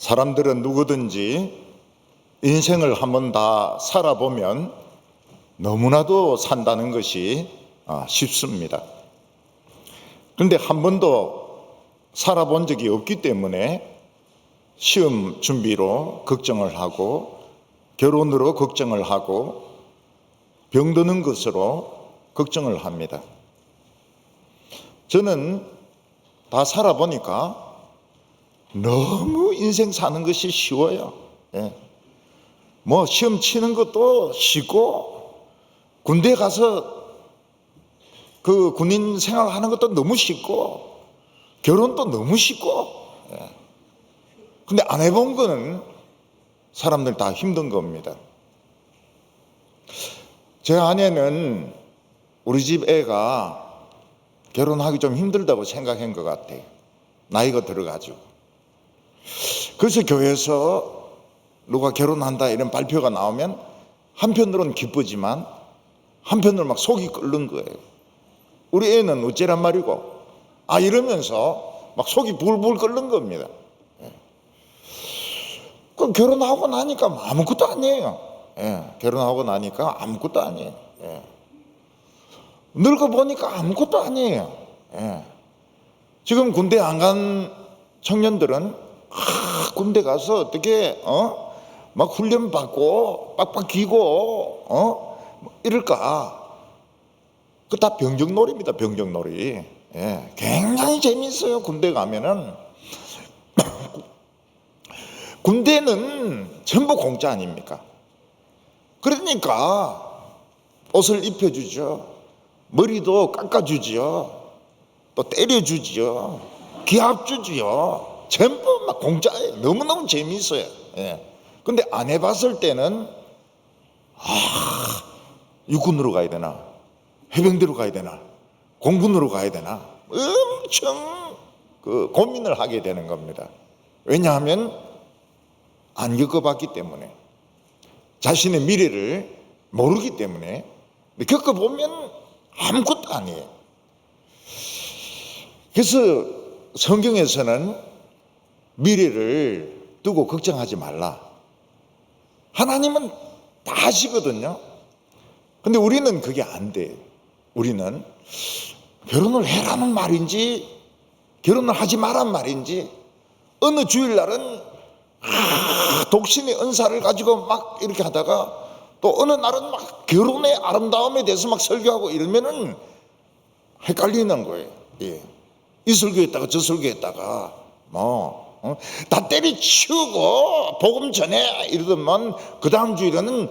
사람들은 누구든지 인생을 한번 다 살아보면 너무나도 산다는 것이 쉽습니다. 그런데 한 번도 살아본 적이 없기 때문에 시험 준비로 걱정을 하고 결혼으로 걱정을 하고 병드는 것으로 걱정을 합니다. 저는 다 살아보니까 너무 인생 사는 것이 쉬워요. 뭐 시험 치는 것도 쉽고 군대 가서 그 군인 생활하는 것도 너무 쉽고 결혼도 너무 쉽고 근데 안 해본 거는 사람들 다 힘든 겁니다. 제 아내는 우리 집 애가 결혼하기 좀 힘들다고 생각한 것 같아요. 나이가 들어가지고. 그래서 교회에서 누가 결혼한다 이런 발표가 나오면 한편으로는 기쁘지만 한편으로 막 속이 끓는 거예요. 우리 애는 어째란 말이고 이러면서 막 속이 불불 끓는 겁니다. 그 결혼하고 나니까 아무것도 아니에요. 결혼하고 나니까 아무것도 아니에요. 늙어 보니까 아무것도 아니에요. 지금 군대 안 간 청년들은 군대 가서 어떻게 막 훈련 받고 빡빡 기고 이럴까? 그 다 병정놀이입니다. 병정놀이. 굉장히 재미있어요. 군대 가면은. 군대는 전부 공짜 아닙니까? 그러니까 옷을 입혀주죠. 머리도 깎아주지요. 또 때려주지요. 기합 주지요. 전부 막 공짜예요. 너무너무 재미있어요. 근데 안 해봤을 때는 육군으로 가야 되나 해병대로 가야 되나 공군으로 가야 되나 엄청 고민을 하게 되는 겁니다. 왜냐하면 안 겪어봤기 때문에 자신의 미래를 모르기 때문에. 겪어보면 아무것도 아니에요. 그래서 성경에서는 미래를 두고 걱정하지 말라. 하나님은 다 아시거든요. 근데 우리는 그게 안 돼요. 우리는 결혼을 해라는 말인지 결혼을 하지 말란 말인지 어느 주일날은 독신의 은사를 가지고 막 이렇게 하다가 또 어느 날은 막 결혼의 아름다움에 대해서 막 설교하고 이러면은 헷갈리는 거예요. 이 설교했다가 저 설교했다가 다 때려치우고 복음 전해 이러더만 그 다음 주일에는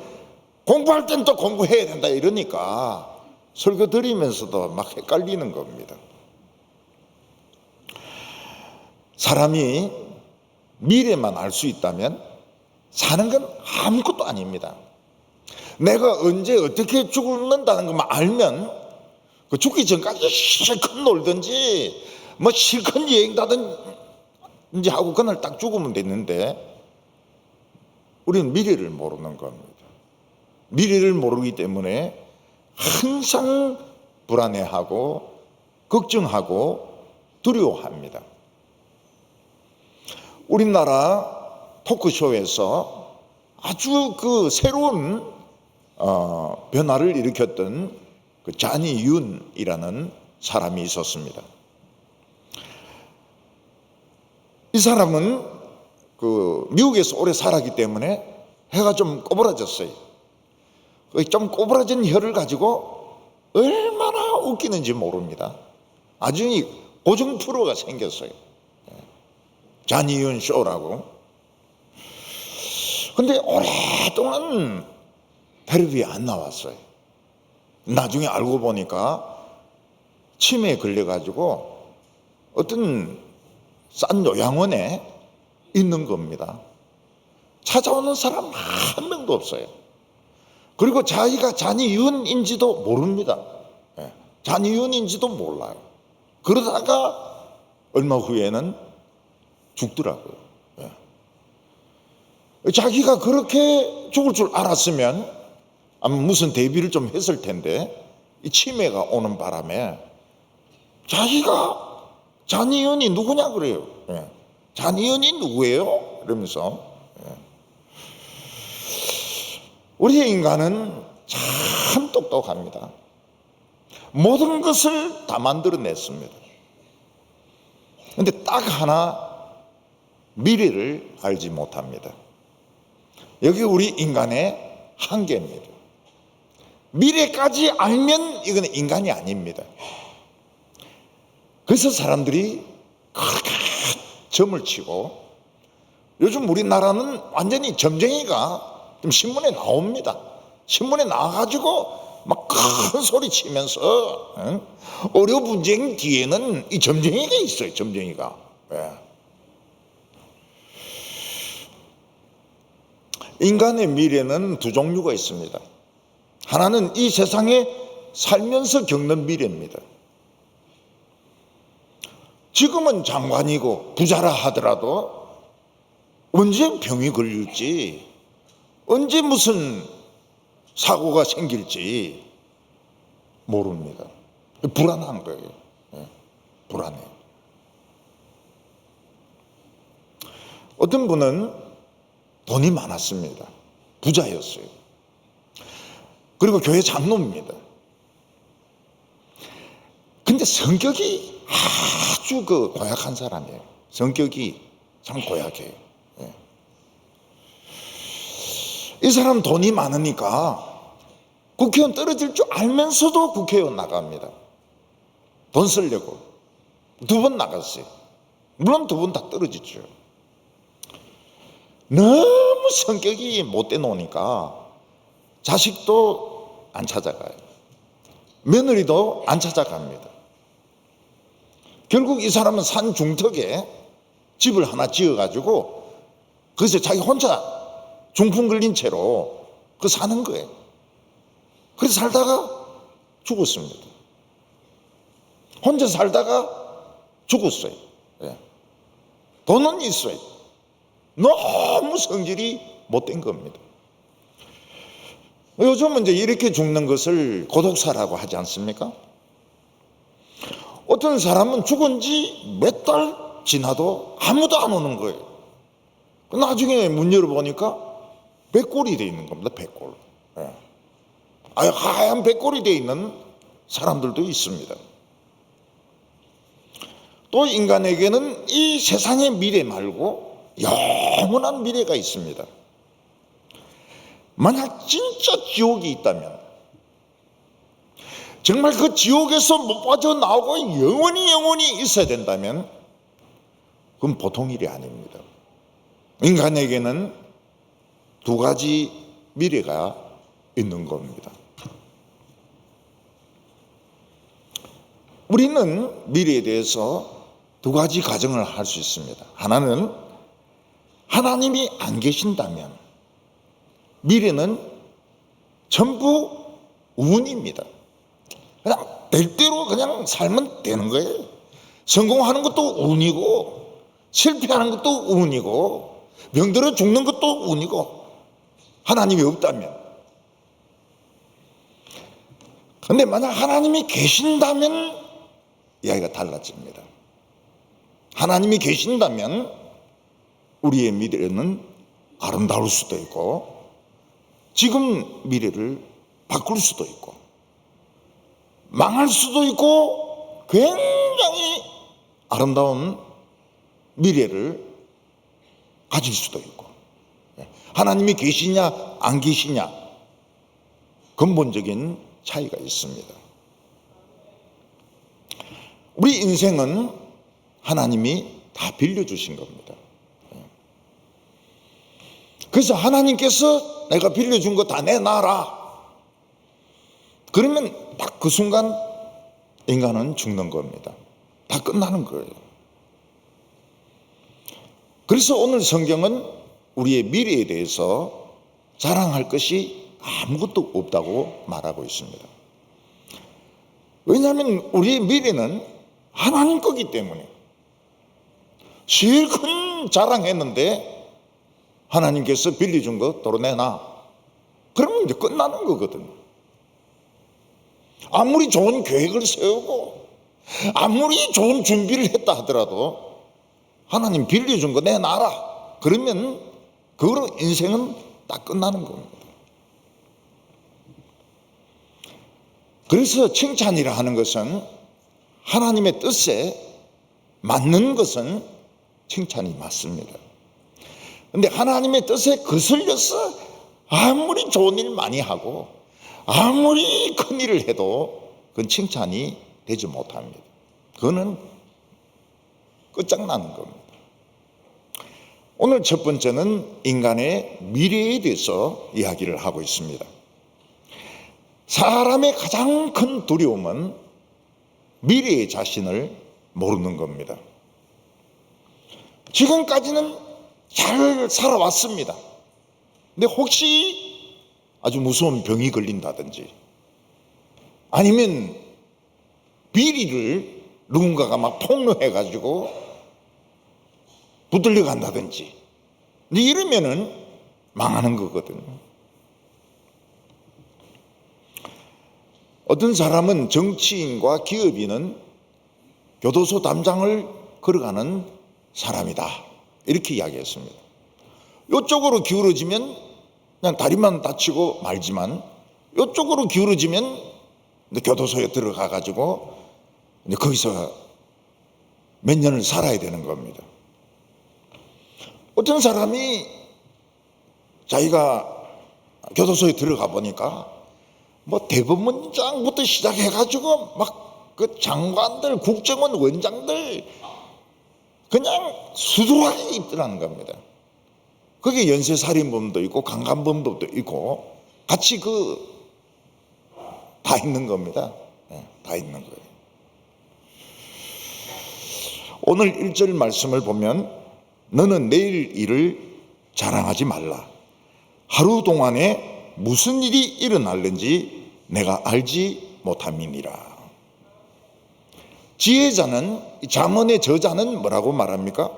공부할 땐 또 공부해야 된다 이러니까 설교 드리면서도 막 헷갈리는 겁니다. 사람이 미래만 알 수 있다면 사는 건 아무것도 아닙니다. 내가 언제 어떻게 죽는다는 것만 알면 그 죽기 전까지 실컷 놀든지 뭐 실컷 여행 가든지 하고 그날 딱 죽으면 됐는데 우리는 미래를 모르는 겁니다. 미래를 모르기 때문에 항상 불안해하고 걱정하고 두려워합니다. 우리나라 토크쇼에서 아주 새로운 변화를 일으켰던 자니 윤이라는 사람이 있었습니다. 이 사람은 미국에서 오래 살았기 때문에 해가 좀 꼬부라졌어요. 좀 꼬부라진 혀를 가지고 얼마나 웃기는지 모릅니다. 나중에 고정 프로가 생겼어요. 자니 윤 쇼라고. 근데 오랫동안 텔레비에 안 나왔어요. 나중에 알고 보니까 치매에 걸려가지고 어떤 싼 요양원에 있는 겁니다. 찾아오는 사람 한 명도 없어요. 그리고 자기가 잔이윤인지도 모릅니다. 잔이윤인지도 몰라요. 그러다가 얼마 후에는 죽더라고요. 자기가 그렇게 죽을 줄 알았으면 아마 무슨 대비를 좀 했을 텐데 이 치매가 오는 바람에 자기가 잔이윤이 누구냐 그래요. 잔이윤이 누구예요? 이러면서. 우리 인간은 참 똑똑합니다. 모든 것을 다 만들어냈습니다. 그런데 딱 하나 미래를 알지 못합니다. 여기 우리 인간의 한계입니다. 미래까지 알면 이건 인간이 아닙니다. 그래서 사람들이 그렇게 점을 치고, 요즘 우리나라는 완전히 점쟁이가 좀 신문에 나옵니다. 신문에 나와가지고 막 큰 소리 치면서 어려 분쟁 뒤에는 이 점쟁이가 있어요. 점쟁이가. 인간의 미래는 두 종류가 있습니다. 하나는 이 세상에 살면서 겪는 미래입니다. 지금은 장관이고 부자라 하더라도 언제 병이 걸릴지, 언제 무슨 사고가 생길지 모릅니다. 불안한 거예요. 불안해요. 어떤 분은 돈이 많았습니다. 부자였어요. 그리고 교회 장로입니다. 근데 성격이 아주 고약한 사람이에요. 성격이 참 고약해요. 이 사람 돈이 많으니까 국회의원 떨어질 줄 알면서도 국회의원 나갑니다. 돈 쓰려고. 2번 나갔어요. 물론 2번 다 떨어졌죠. 너무 성격이 못돼 놓으니까 자식도 안 찾아가요. 며느리도 안 찾아갑니다. 결국 이 사람은 산 중턱에 집을 하나 지어가지고 거기서 자기 혼자 중풍 걸린 채로 사는 거예요. 그래서 살다가 죽었습니다. 혼자 살다가 죽었어요. 돈은 있어요. 너무 성질이 못된 겁니다. 요즘은 이제 이렇게 죽는 것을 고독사라고 하지 않습니까? 어떤 사람은 죽은 지 몇 달 지나도 아무도 안 오는 거예요. 나중에 문 열어보니까 백골이 되어 있는 겁니다. 백골. 하얀 백골이 되어 있는 사람들도 있습니다. 또 인간에게는 이 세상의 미래 말고 영원한 미래가 있습니다. 만약 진짜 지옥이 있다면, 정말 그 지옥에서 못 빠져나오고 영원히 있어야 된다면 그건 보통 일이 아닙니다. 인간에게는 2가지 미래가 있는 겁니다. 우리는 미래에 대해서 2가지 가정을 할 수 있습니다. 하나는 하나님이 안 계신다면 미래는 전부 운입니다. 그냥 될 대로 그냥 살면 되는 거예요. 성공하는 것도 운이고, 실패하는 것도 운이고, 병들어 죽는 것도 운이고, 하나님이 없다면. 그런데 만약 하나님이 계신다면 이야기가 달라집니다. 하나님이 계신다면 우리의 미래는 아름다울 수도 있고, 지금 미래를 바꿀 수도 있고, 망할 수도 있고, 굉장히 아름다운 미래를 가질 수도 있고. 하나님이 계시냐 안 계시냐 근본적인 차이가 있습니다. 우리 인생은 하나님이 다 빌려주신 겁니다. 그래서 하나님께서 내가 빌려준 거 다 내놔라. 그러면 딱 그 순간 인간은 죽는 겁니다. 다 끝나는 거예요. 그래서 오늘 성경은 우리의 미래에 대해서 자랑할 것이 아무것도 없다고 말하고 있습니다. 왜냐하면 우리의 미래는 하나님 거기 때문에. 제일 큰 자랑했는데 하나님께서 빌려준 거 도로 내놔. 그러면 이제 끝나는 거거든요. 아무리 좋은 계획을 세우고 아무리 좋은 준비를 했다 하더라도 하나님 빌려준 거 내놔라. 그러면 그거로 인생은 딱 끝나는 겁니다. 그래서 칭찬이라 하는 것은 하나님의 뜻에 맞는 것은 칭찬이 맞습니다. 근데 하나님의 뜻에 거슬려서 아무리 좋은 일 많이 하고 아무리 큰 일을 해도 그건 칭찬이 되지 못합니다. 그거는 끝장나는 겁니다. 오늘 첫 번째는 인간의 미래에 대해서 이야기를 하고 있습니다. 사람의 가장 큰 두려움은 미래의 자신을 모르는 겁니다. 지금까지는 잘 살아왔습니다. 근데 혹시 아주 무서운 병이 걸린다든지 아니면 비리를 누군가가 막 폭로해가지고 붙들려 간다든지 이러면은 망하는 거거든요. 어떤 사람은 정치인과 기업인은 교도소 담장을 걸어가는 사람이다 이렇게 이야기했습니다. 이쪽으로 기울어지면 그냥 다리만 다치고 말지만 이쪽으로 기울어지면 교도소에 들어가 가지고 거기서 몇 년을 살아야 되는 겁니다. 어떤 사람이 자기가 교도소에 들어가 보니까 뭐 대법원장부터 시작해 가지고 막 그 장관들, 국정원 원장들 그냥 수두룩하게 있더라는 겁니다. 거기에 연쇄살인범도 있고 강간범도 있고 같이 다 있는 겁니다. 다 있는 거예요. 오늘 1절 말씀을 보면 너는 내일 일을 자랑하지 말라. 하루 동안에 무슨 일이 일어날는지 내가 알지 못함이니라. 지혜자는, 잠언의 저자는 뭐라고 말합니까?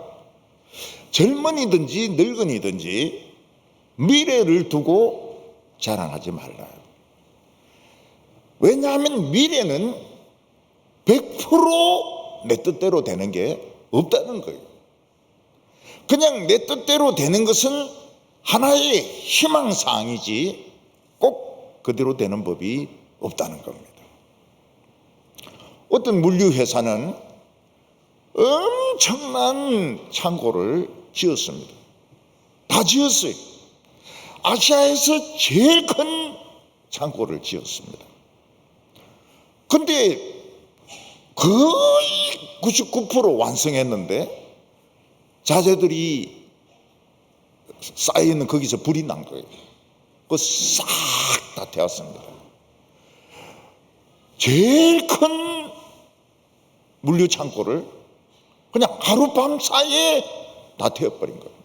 젊은이든지 늙은이든지 미래를 두고 자랑하지 말라. 왜냐하면 미래는 100% 내 뜻대로 되는 게 없다는 거예요. 그냥 내 뜻대로 되는 것은 하나의 희망사항이지 꼭 그대로 되는 법이 없다는 겁니다. 어떤 물류회사는 엄청난 창고를 지었습니다. 다 지었어요. 아시아에서 제일 큰 창고를 지었습니다. 근데 거의 99% 완성했는데 자재들이 쌓여있는 거기서 불이 난 거예요. 그거 싹 다 태웠습니다. 제일 큰 물류 창고를 그냥 하룻밤 사이에 다 태워버린 겁니다.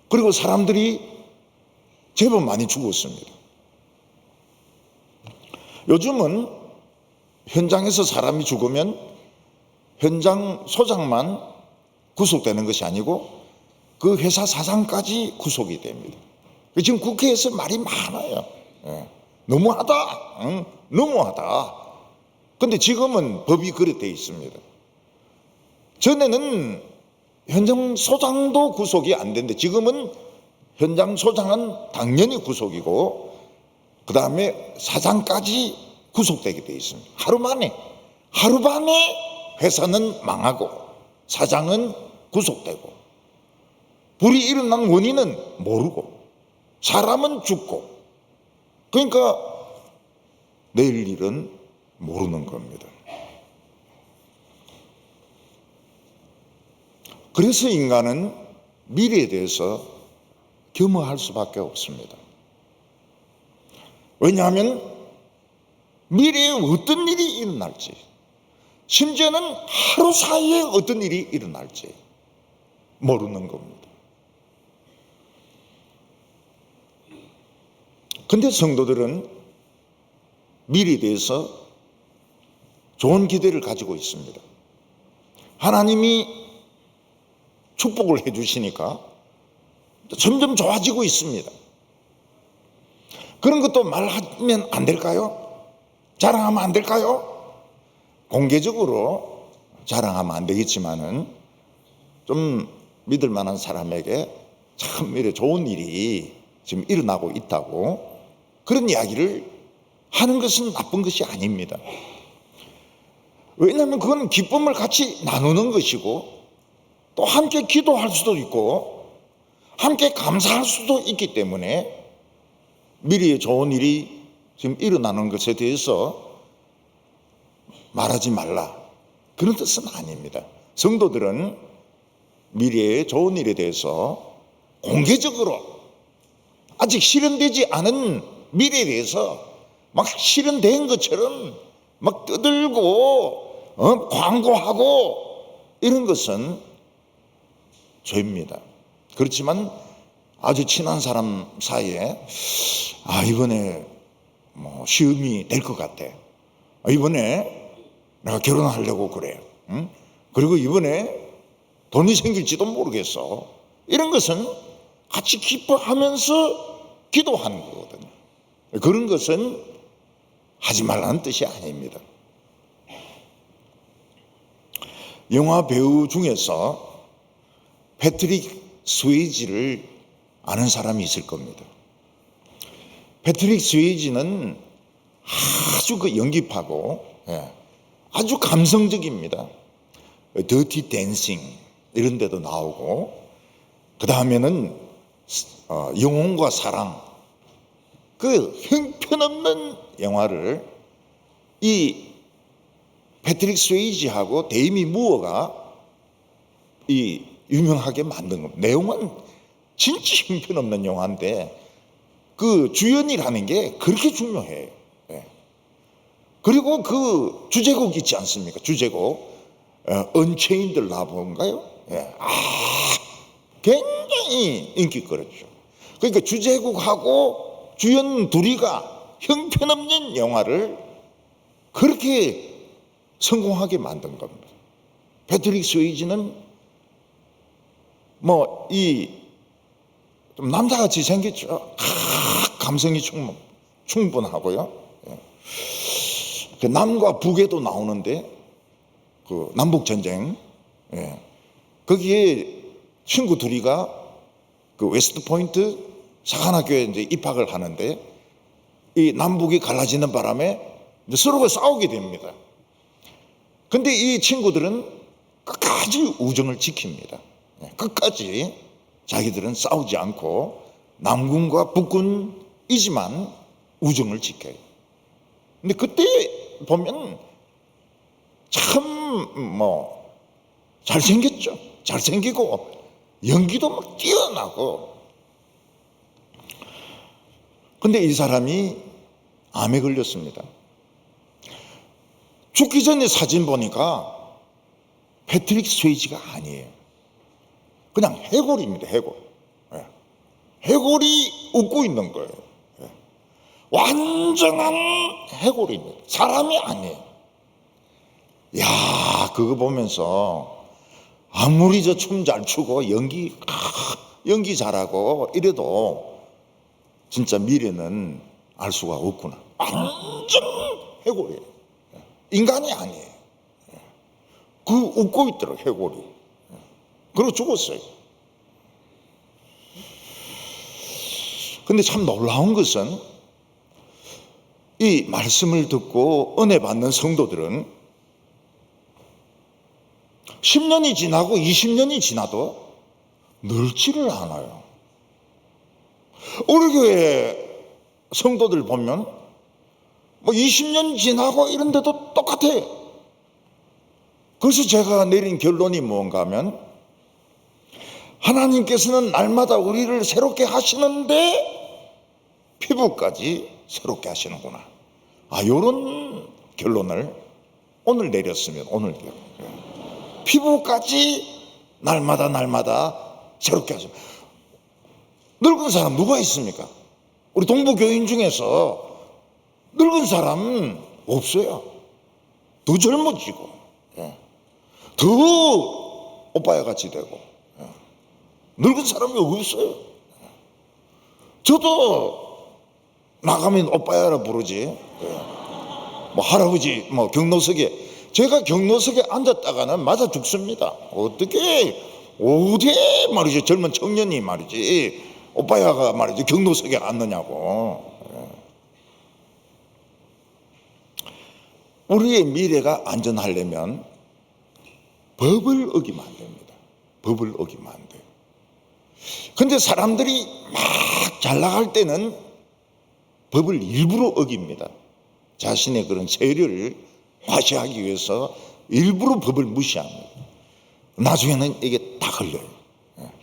그리고 사람들이 제법 많이 죽었습니다. 요즘은 현장에서 사람이 죽으면 현장 소장만 구속되는 것이 아니고 그 회사 사장까지 구속이 됩니다. 지금 국회에서 말이 많아요. 너무하다. 너무하다. 근데 지금은 법이 그렇게 되어 있습니다. 전에는 현장 소장도 구속이 안 되는데 지금은 현장 소장은 당연히 구속이고 그 다음에 사장까지 구속되게 되어 있습니다. 하루만에 회사는 망하고 사장은 구속되고 불이 일어난 원인은 모르고 사람은 죽고 그러니까 내일 일은 모르는 겁니다. 그래서 인간은 미래에 대해서 겸허할 수밖에 없습니다. 왜냐하면 미래에 어떤 일이 일어날지 심지어는 하루 사이에 어떤 일이 일어날지 모르는 겁니다. 근데 성도들은 미래에 대해서 좋은 기대를 가지고 있습니다. 하나님이 축복을 해 주시니까 점점 좋아지고 있습니다. 그런 것도 말하면 안 될까요? 자랑하면 안 될까요? 공개적으로 자랑하면 안 되겠지만은 좀 믿을 만한 사람에게 참 미래 좋은 일이 지금 일어나고 있다고 그런 이야기를 하는 것은 나쁜 것이 아닙니다. 왜냐하면 그건 기쁨을 같이 나누는 것이고 또 함께 기도할 수도 있고 함께 감사할 수도 있기 때문에 미래에 좋은 일이 지금 일어나는 것에 대해서 말하지 말라 그런 뜻은 아닙니다. 성도들은 미래의 좋은 일에 대해서 공개적으로 아직 실현되지 않은 미래에 대해서 막 실현된 것처럼 막 떠들고 광고하고 이런 것은 죄입니다. 그렇지만 아주 친한 사람 사이에 이번에 뭐 시험이 될 것 같아. 이번에 내가 결혼하려고 그래. 응? 그리고 이번에 돈이 생길지도 모르겠어. 이런 것은 같이 기뻐하면서 기도하는 거거든요. 그런 것은 하지 말라는 뜻이 아닙니다. 영화 배우 중에서 패트릭 스웨이지를 아는 사람이 있을 겁니다. 패트릭 스웨이지는 아주 그 연기파고 아주 감성적입니다. 더티 댄싱 이런 데도 나오고 그 다음에는 영혼과 사랑 그 형편없는 영화를 이 패트릭 스웨이지하고 데이미 무어가 이 유명하게 만든 겁니다. 내용은 진짜 형편없는 영화인데 그 주연이라는 게 그렇게 중요해요. 그리고 그 주제곡 있지 않습니까? 주제곡 언체인드 라브인가요? 굉장히 인기 끌었죠. 그러니까 주제곡하고 주연 둘이가 형편없는 영화를 그렇게 성공하게 만든 겁니다. 패트릭 스웨이지는 뭐 좀 남자같이 생겼죠. 감성이 충분하고요. 그 남과 북에도 나오는데 그 남북 전쟁 거기에 친구 둘이가 그 웨스트 포인트 사관학교에 이제 입학을 하는데 이 남북이 갈라지는 바람에 이제 서로가 싸우게 됩니다. 근데 이 친구들은 끝까지 우정을 지킵니다. 끝까지 자기들은 싸우지 않고 남군과 북군이지만 우정을 지켜요. 근데 그때 보면 참 뭐 잘생겼죠. 잘생기고 연기도 막 뛰어나고. 근데 이 사람이 암에 걸렸습니다. 죽기 전에 사진 보니까 패트릭 스웨이지가 아니에요. 그냥 해골입니다. 해골. 해골이 웃고 있는 거예요. 완전한 해골입니다. 사람이 아니에요. 야, 그거 보면서 아무리 저 춤 잘 추고 연기 잘하고 이래도 진짜 미래는 알 수가 없구나. 완전 해골이에요. 인간이 아니에요. 그 웃고 있더라고요, 해골이. 그리고 죽었어요. 근데 참 놀라운 것은 이 말씀을 듣고 은혜 받는 성도들은 10년이 지나고 20년이 지나도 늙지를 않아요. 우리 교회 성도들 보면 뭐 20년 지나고 이런데도 똑같아요. 그래서 제가 내린 결론이 뭔가 하면 하나님께서는 날마다 우리를 새롭게 하시는데 피부까지 새롭게 하시는구나. 이런 결론을 오늘 내렸으면 오늘 피부까지 날마다 새롭게 하시는. 늙은 사람 누가 있습니까? 우리 동부교인 중에서 늙은 사람 없어요. 더 젊어지고 더 오빠야 같이 되고 늙은 사람이 없어요. 저도 나가면 오빠야라 부르지. 뭐 할아버지 경로석에 제가 경로석에 앉았다가는 맞아 죽습니다. 어떻게 어디 말이지 젊은 청년이 말이지 오빠야가 말이지 경로석에 앉느냐고. 우리의 미래가 안전하려면 법을 어기면 안 됩니다. 법을 어기면 안 돼요. 근데 사람들이 막 잘 나갈 때는 법을 일부러 어깁니다. 자신의 그런 세력을 과시하기 위해서 일부러 법을 무시합니다. 나중에는 이게 다 걸려요.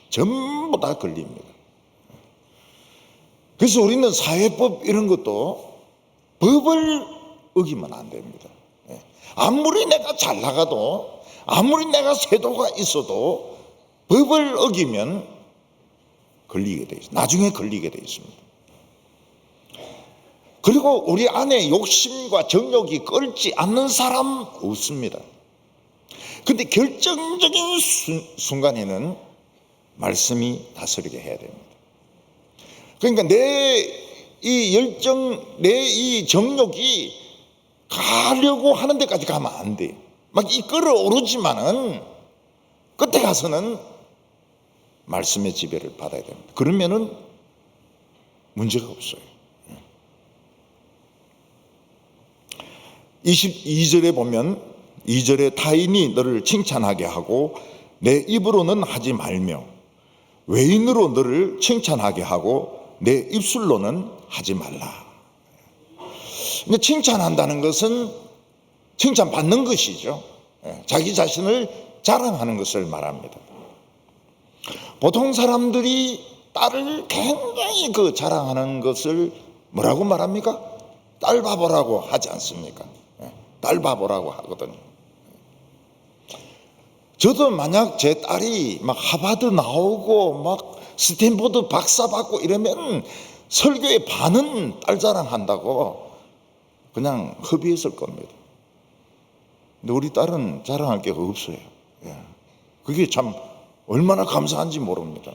전부 다 걸립니다. 그래서 우리는 사회법 이런 것도 법을 어기면 안 됩니다. 아무리 내가 잘 나가도 아무리 내가 세도가 있어도 법을 어기면 걸리게 돼 있습니다. 나중에 걸리게 돼 있습니다. 그리고 우리 안에 욕심과 정욕이 끓지 않는 사람 없습니다. 근데 결정적인 순간에는 말씀이 다스리게 해야 됩니다. 그러니까 내 이 열정, 내 이 정욕이 가려고 하는 데까지 가면 안 돼. 막 이 끓어오르지만은 끝에 가서는 말씀의 지배를 받아야 됩니다. 그러면은 문제가 없어요. 22절에 보면 2절에 타인이 너를 칭찬하게 하고 내 입으로는 하지 말며 외인으로 너를 칭찬하게 하고 내 입술로는 하지 말라. 근데 칭찬한다는 것은 칭찬받는 것이죠. 자기 자신을 자랑하는 것을 말합니다. 보통 사람들이 딸을 굉장히 자랑하는 것을 뭐라고 말합니까? 딸 바보라고 하지 않습니까? 딸 바보라고 하거든요. 저도 만약 제 딸이 막 하버드 나오고 막 스탠포드 박사 받고 이러면 설교의 반은 딸 자랑한다고 그냥 허비했을 겁니다. 근데 우리 딸은 자랑할 게 없어요. 그게 참 얼마나 감사한지 모릅니다.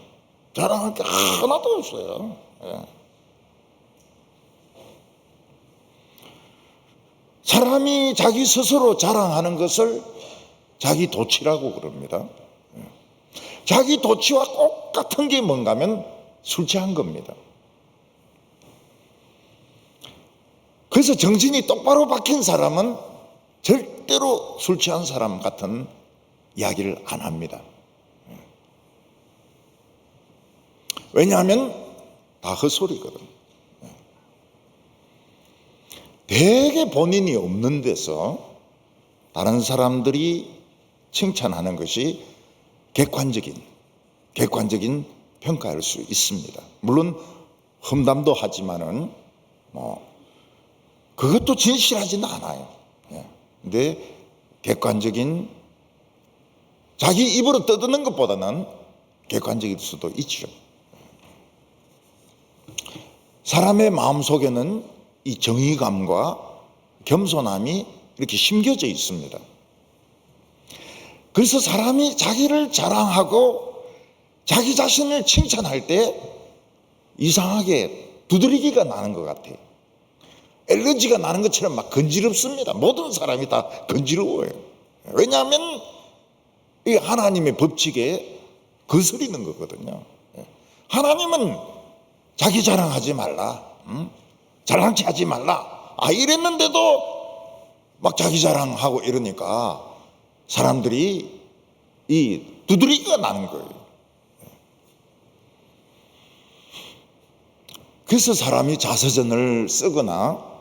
자랑할 게 하나도 없어요. 사람이 자기 스스로 자랑하는 것을 자기 도취라고 그럽니다. 자기 도취와 똑같은 게 뭔가 하면 술 취한 겁니다. 그래서 정신이 똑바로 박힌 사람은 절대로 술 취한 사람 같은 이야기를 안 합니다. 왜냐하면 다 헛소리거든. 되게 본인이 없는 데서 다른 사람들이 칭찬하는 것이 객관적인 평가할 수 있습니다. 물론 험담도 하지만은 그것도 진실하지는 않아요. 근데 객관적인 자기 입으로 떠드는 것보다는 객관적일 수도 있죠. 사람의 마음속에는 이 정의감과 겸손함이 이렇게 심겨져 있습니다. 그래서 사람이 자기를 자랑하고 자기 자신을 칭찬할 때 이상하게 두드러기가 나는 것 같아요. 엘러지가 나는 것처럼 막 건지럽습니다. 모든 사람이 다 건지러워요. 왜냐하면 이 하나님의 법칙에 거스리는 거거든요. 하나님은 자기 자랑하지 말라, 자랑치 하지 말라, 이랬는데도 막 자기 자랑하고 이러니까 사람들이 이 두드러기가 나는 거예요. 그래서 사람이 자서전을 쓰거나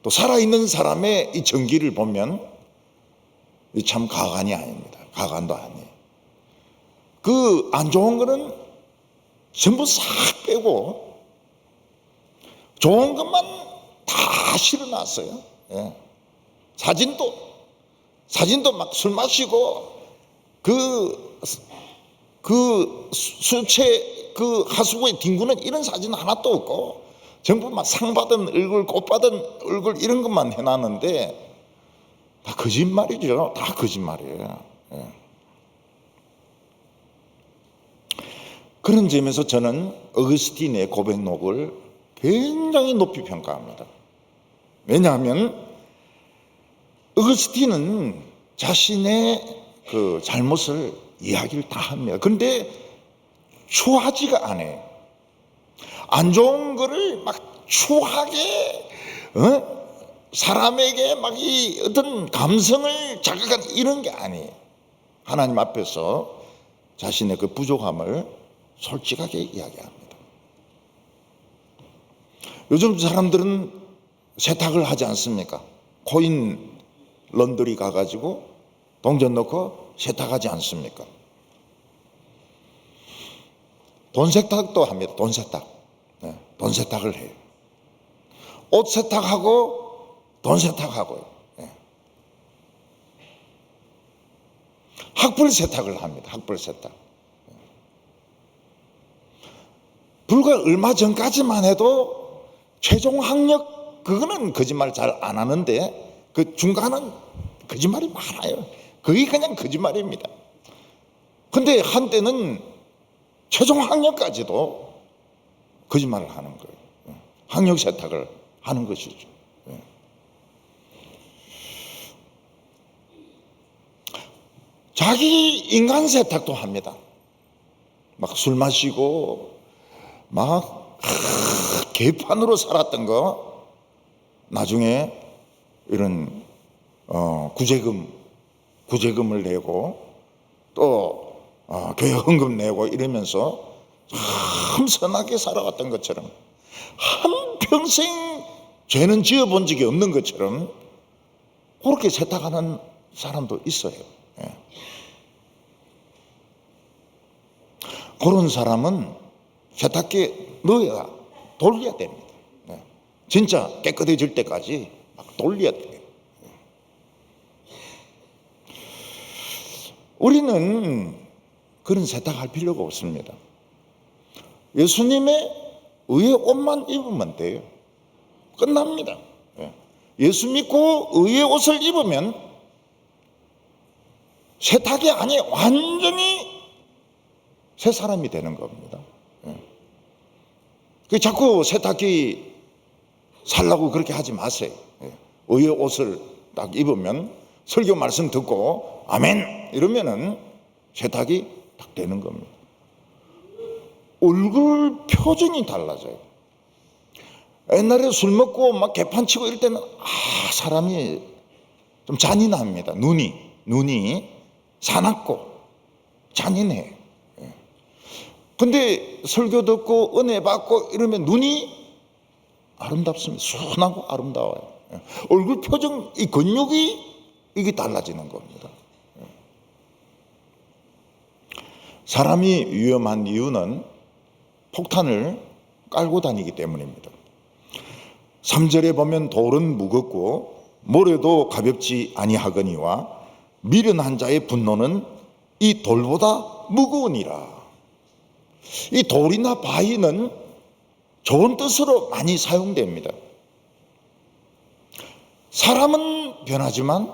또 살아있는 사람의 이 전기를 보면 참 가관이 아닙니다. 가관도 아니에요. 그 안 좋은 거는 전부 싹 빼고 좋은 것만 다 실어놨어요. 사진도 막 술 마시고 그 수채 그 하수구에 뒹구는 이런 사진 하나도 없고 전부 막 상 받은 얼굴, 꽃 받은 얼굴 이런 것만 해놨는데 다 거짓말이죠. 다 거짓말이에요. 그런 점에서 저는 어거스틴의 고백록을 굉장히 높이 평가합니다. 왜냐하면 어거스틴은 자신의 그 잘못을 이야기를 다 합니다. 그런데 추하지가 않아요. 안 좋은 거를 막 추하게 사람에게 막 이 어떤 감성을 자극하는 이런 게 아니에요. 하나님 앞에서 자신의 그 부족함을 솔직하게 이야기합니다. 요즘 사람들은 세탁을 하지 않습니까? 코인 런드리 가가지고 동전 넣고 세탁하지 않습니까? 돈 세탁도 합니다. 돈 세탁. 네, 돈 세탁을 해요. 옷 세탁하고 돈 세탁하고요. 네. 학벌 세탁을 합니다. 학벌 세탁. 불과 얼마 전까지만 해도 최종 학력 그거는 거짓말 잘 안 하는데 그 중간은 거짓말이 많아요. 그게 그냥 거짓말입니다. 근데 한때는 최종 학력까지도 거짓말을 하는 거예요. 학력 세탁을 하는 것이죠. 자기 인간 세탁도 합니다. 막 술 마시고 막 개판으로 살았던 거 나중에 이런 구제금을 내고 또 교회 헌금 내고 이러면서 참 선하게 살아왔던 것처럼 한평생 죄는 지어본 적이 없는 것처럼 그렇게 세탁하는 사람도 있어요. 예. 그런 사람은 세탁기에 넣어야 돌려야 됩니다. 예. 진짜 깨끗해질 때까지 막 돌려야 돼요. 우리는 그런 세탁할 필요가 없습니다. 예수님의 의의 옷만 입으면 돼요. 끝납니다. 예수 믿고 의의 옷을 입으면 세탁이 아니에요. 완전히 새 사람이 되는 겁니다. 자꾸 세탁기 살라고 그렇게 하지 마세요. 의의 옷을 딱 입으면 설교 말씀 듣고 아멘 이러면은 세탁이 딱 되는 겁니다. 얼굴 표정이 달라져요. 옛날에 술 먹고 막 개판치고 이럴 때는 사람이 좀 잔인합니다. 눈이 사납고 잔인해요. 근데 설교 듣고 은혜 받고 이러면 눈이 아름답습니다. 순하고 아름다워요. 얼굴 표정, 이 근육이 이게 달라지는 겁니다. 사람이 위험한 이유는 폭탄을 깔고 다니기 때문입니다. 3절에 보면 돌은 무겁고 모래도 가볍지 아니하거니와 미련한 자의 분노는 이 돌보다 무거우니라. 이 돌이나 바위는 좋은 뜻으로 많이 사용됩니다. 사람은 변하지만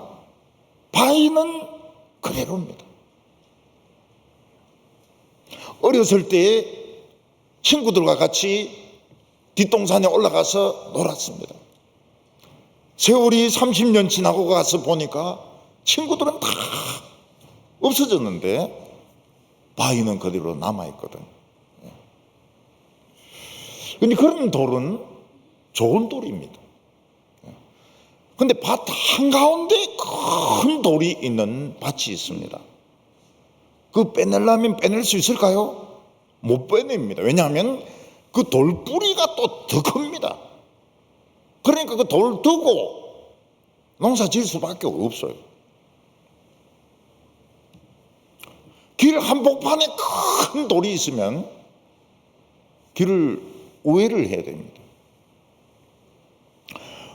바위는 그대로입니다. 어렸을 때 친구들과 같이 뒷동산에 올라가서 놀았습니다. 세월이 30년 지나고 가서 보니까 친구들은 다 없어졌는데 바위는 그대로 남아있거든. 근데 그런 돌은 좋은 돌입니다. 근데 밭 한가운데 큰 돌이 있는 밭이 있습니다. 그 빼내려면 빼낼 수 있을까요? 못 빼냅니다. 왜냐하면 그 돌 뿌리가 또 더 큽니다. 그러니까 그 돌 두고 농사 지을 수밖에 없어요. 길 한복판에 큰 돌이 있으면 길을 우회를 해야 됩니다.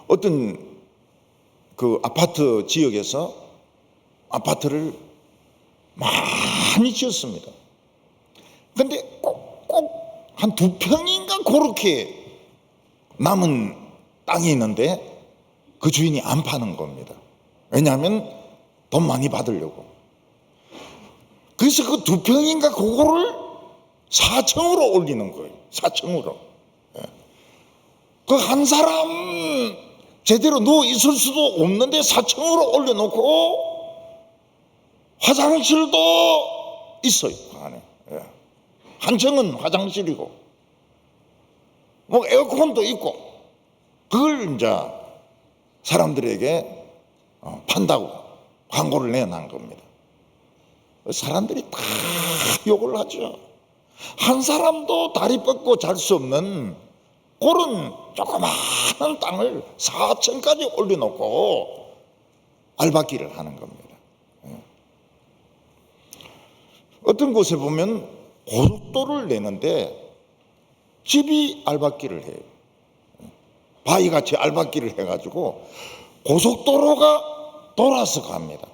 어떤 그 아파트 지역에서 아파트를 많이 지었습니다. 근데 꼭 한 2평인가 그렇게 남은 땅이 있는데 그 주인이 안 파는 겁니다. 왜냐하면 돈 많이 받으려고. 그래서 그 2평인가 그거를 4층으로 올리는 거예요. 4층으로. 그 한 사람 제대로 누워 있을 수도 없는데 4층으로 올려놓고 화장실도 있어요. 그 안에. 예. 한층은 화장실이고 뭐 에어컨도 있고 그걸 이제 사람들에게 판다고 광고를 내놓은 겁니다. 사람들이 다 욕을 하죠. 한 사람도 다리 뻗고 잘 수 없는 그런 조그마한 땅을 4층까지 올려놓고 알박기를 하는 겁니다. 어떤 곳에 보면 고속도로를 내는데 집이 알박기를 해요. 바위같이 알박기를 해가지고 고속도로가 돌아서 갑니다.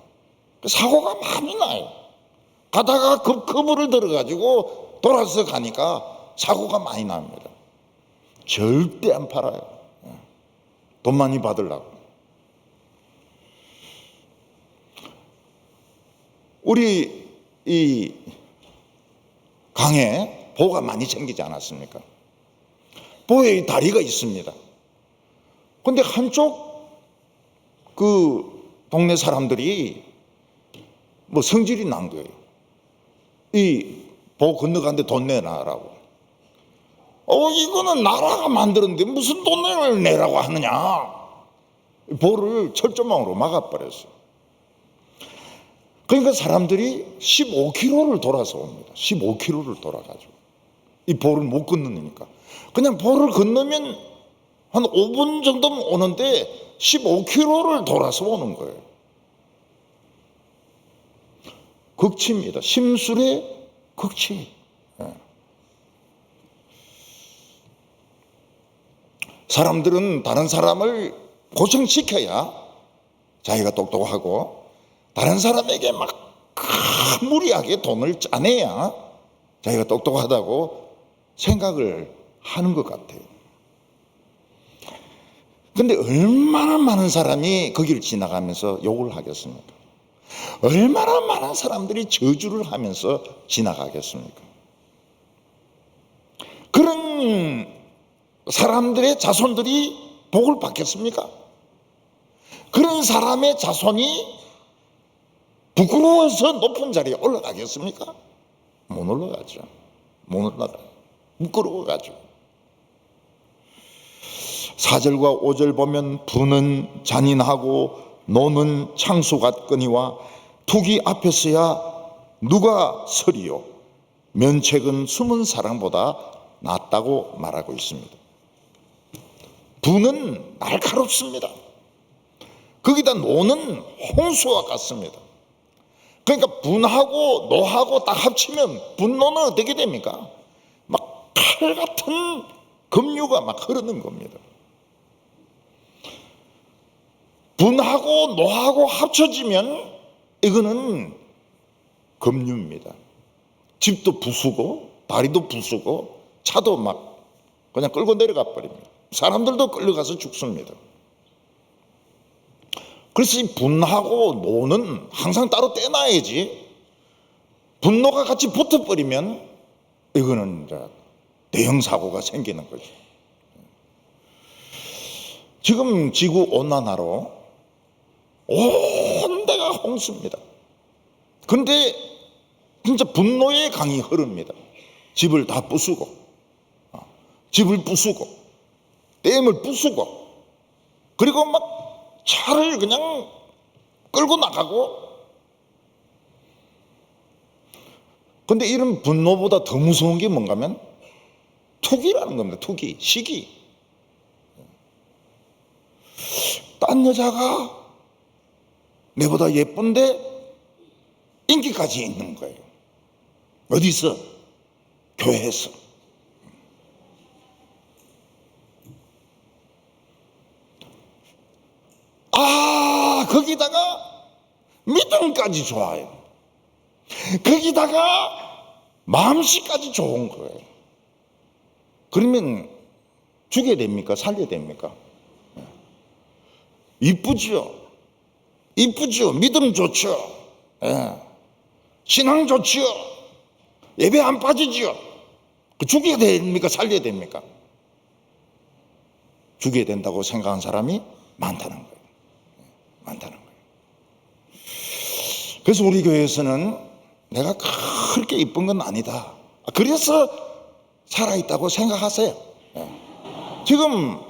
사고가 많이 나요. 가다가 급커브를 들어가지고 돌아서 가니까 사고가 많이 납니다. 절대 안 팔아요. 돈 많이 받으려고. 우리 이 강에 보가 많이 생기지 않았습니까? 보에 다리가 있습니다. 근데 한쪽 그 동네 사람들이 뭐 성질이 난 거예요. 이 보 건너가는데 돈 내놔라고. 이거는 나라가 만들었는데 무슨 돈을 내라고 하느냐. 보를 철조망으로 막아버렸어요. 그러니까 사람들이 15km를 돌아서 옵니다. 15km를 돌아가지고. 이 보를 못 건너니까. 그냥 보를 건너면 한 5분 정도면 오는데 15km를 돌아서 오는 거예요. 극치입니다. 심술의 극치. 사람들은 다른 사람을 고생시켜야 자기가 똑똑하고 다른 사람에게 막 무리하게 돈을 짜내야 자기가 똑똑하다고 생각을 하는 것 같아요. 근데 얼마나 많은 사람이 거기를 지나가면서 욕을 하겠습니까? 얼마나 많은 사람들이 저주를 하면서 지나가겠습니까? 그런 사람들의 자손들이 복을 받겠습니까? 그런 사람의 자손이 부끄러워서 높은 자리에 올라가겠습니까? 못 올라가죠. 못 올라가요. 부끄러워가지고. 4절과 5절 보면 부는 잔인하고 노는 창수 같거니와 투기 앞에서야 누가 서리요 면책은 숨은 사랑보다 낫다고 말하고 있습니다. 부는 날카롭습니다. 거기다 노는 홍수와 같습니다. 그러니까 분하고 노하고 딱 합치면 분노는 어떻게 됩니까? 막 칼 같은 급류가 막 흐르는 겁니다. 분하고 노하고 합쳐지면 이거는 급류입니다. 집도 부수고 다리도 부수고 차도 막 그냥 끌고 내려가 버립니다. 사람들도 끌려가서 죽습니다. 그래서 이 분하고 노는 항상 따로 떼놔야지 분노가 같이 붙어버리면 이거는 이제 대형 사고가 생기는 거죠. 지금 지구 온난화로 온 데가 홍수입니다. 그런데 진짜 분노의 강이 흐릅니다. 집을 다 부수고 집을 부수고 댐을 부수고 그리고 막 차를 그냥 끌고 나가고. 그런데 이런 분노보다 더 무서운 게 뭔가 하면 투기라는 겁니다. 투기, 시기. 딴 여자가 내보다 예쁜데 인기까지 있는 거예요. 어디서? 교회에서. 거기다가 믿음까지 좋아요. 거기다가 마음씨까지 좋은 거예요. 그러면 죽여야 됩니까? 살려야 됩니까? 이쁘죠? 이쁘죠? 믿음 좋죠? 신앙 좋죠? 예배 안 빠지죠? 죽여야 됩니까? 살려야 됩니까? 죽여야 된다고 생각하는 사람이 많다는 거예요. 많다는 거예요. 그래서 우리 교회에서는 내가 그렇게 이쁜 건 아니다. 그래서 살아있다고 생각하세요. 지금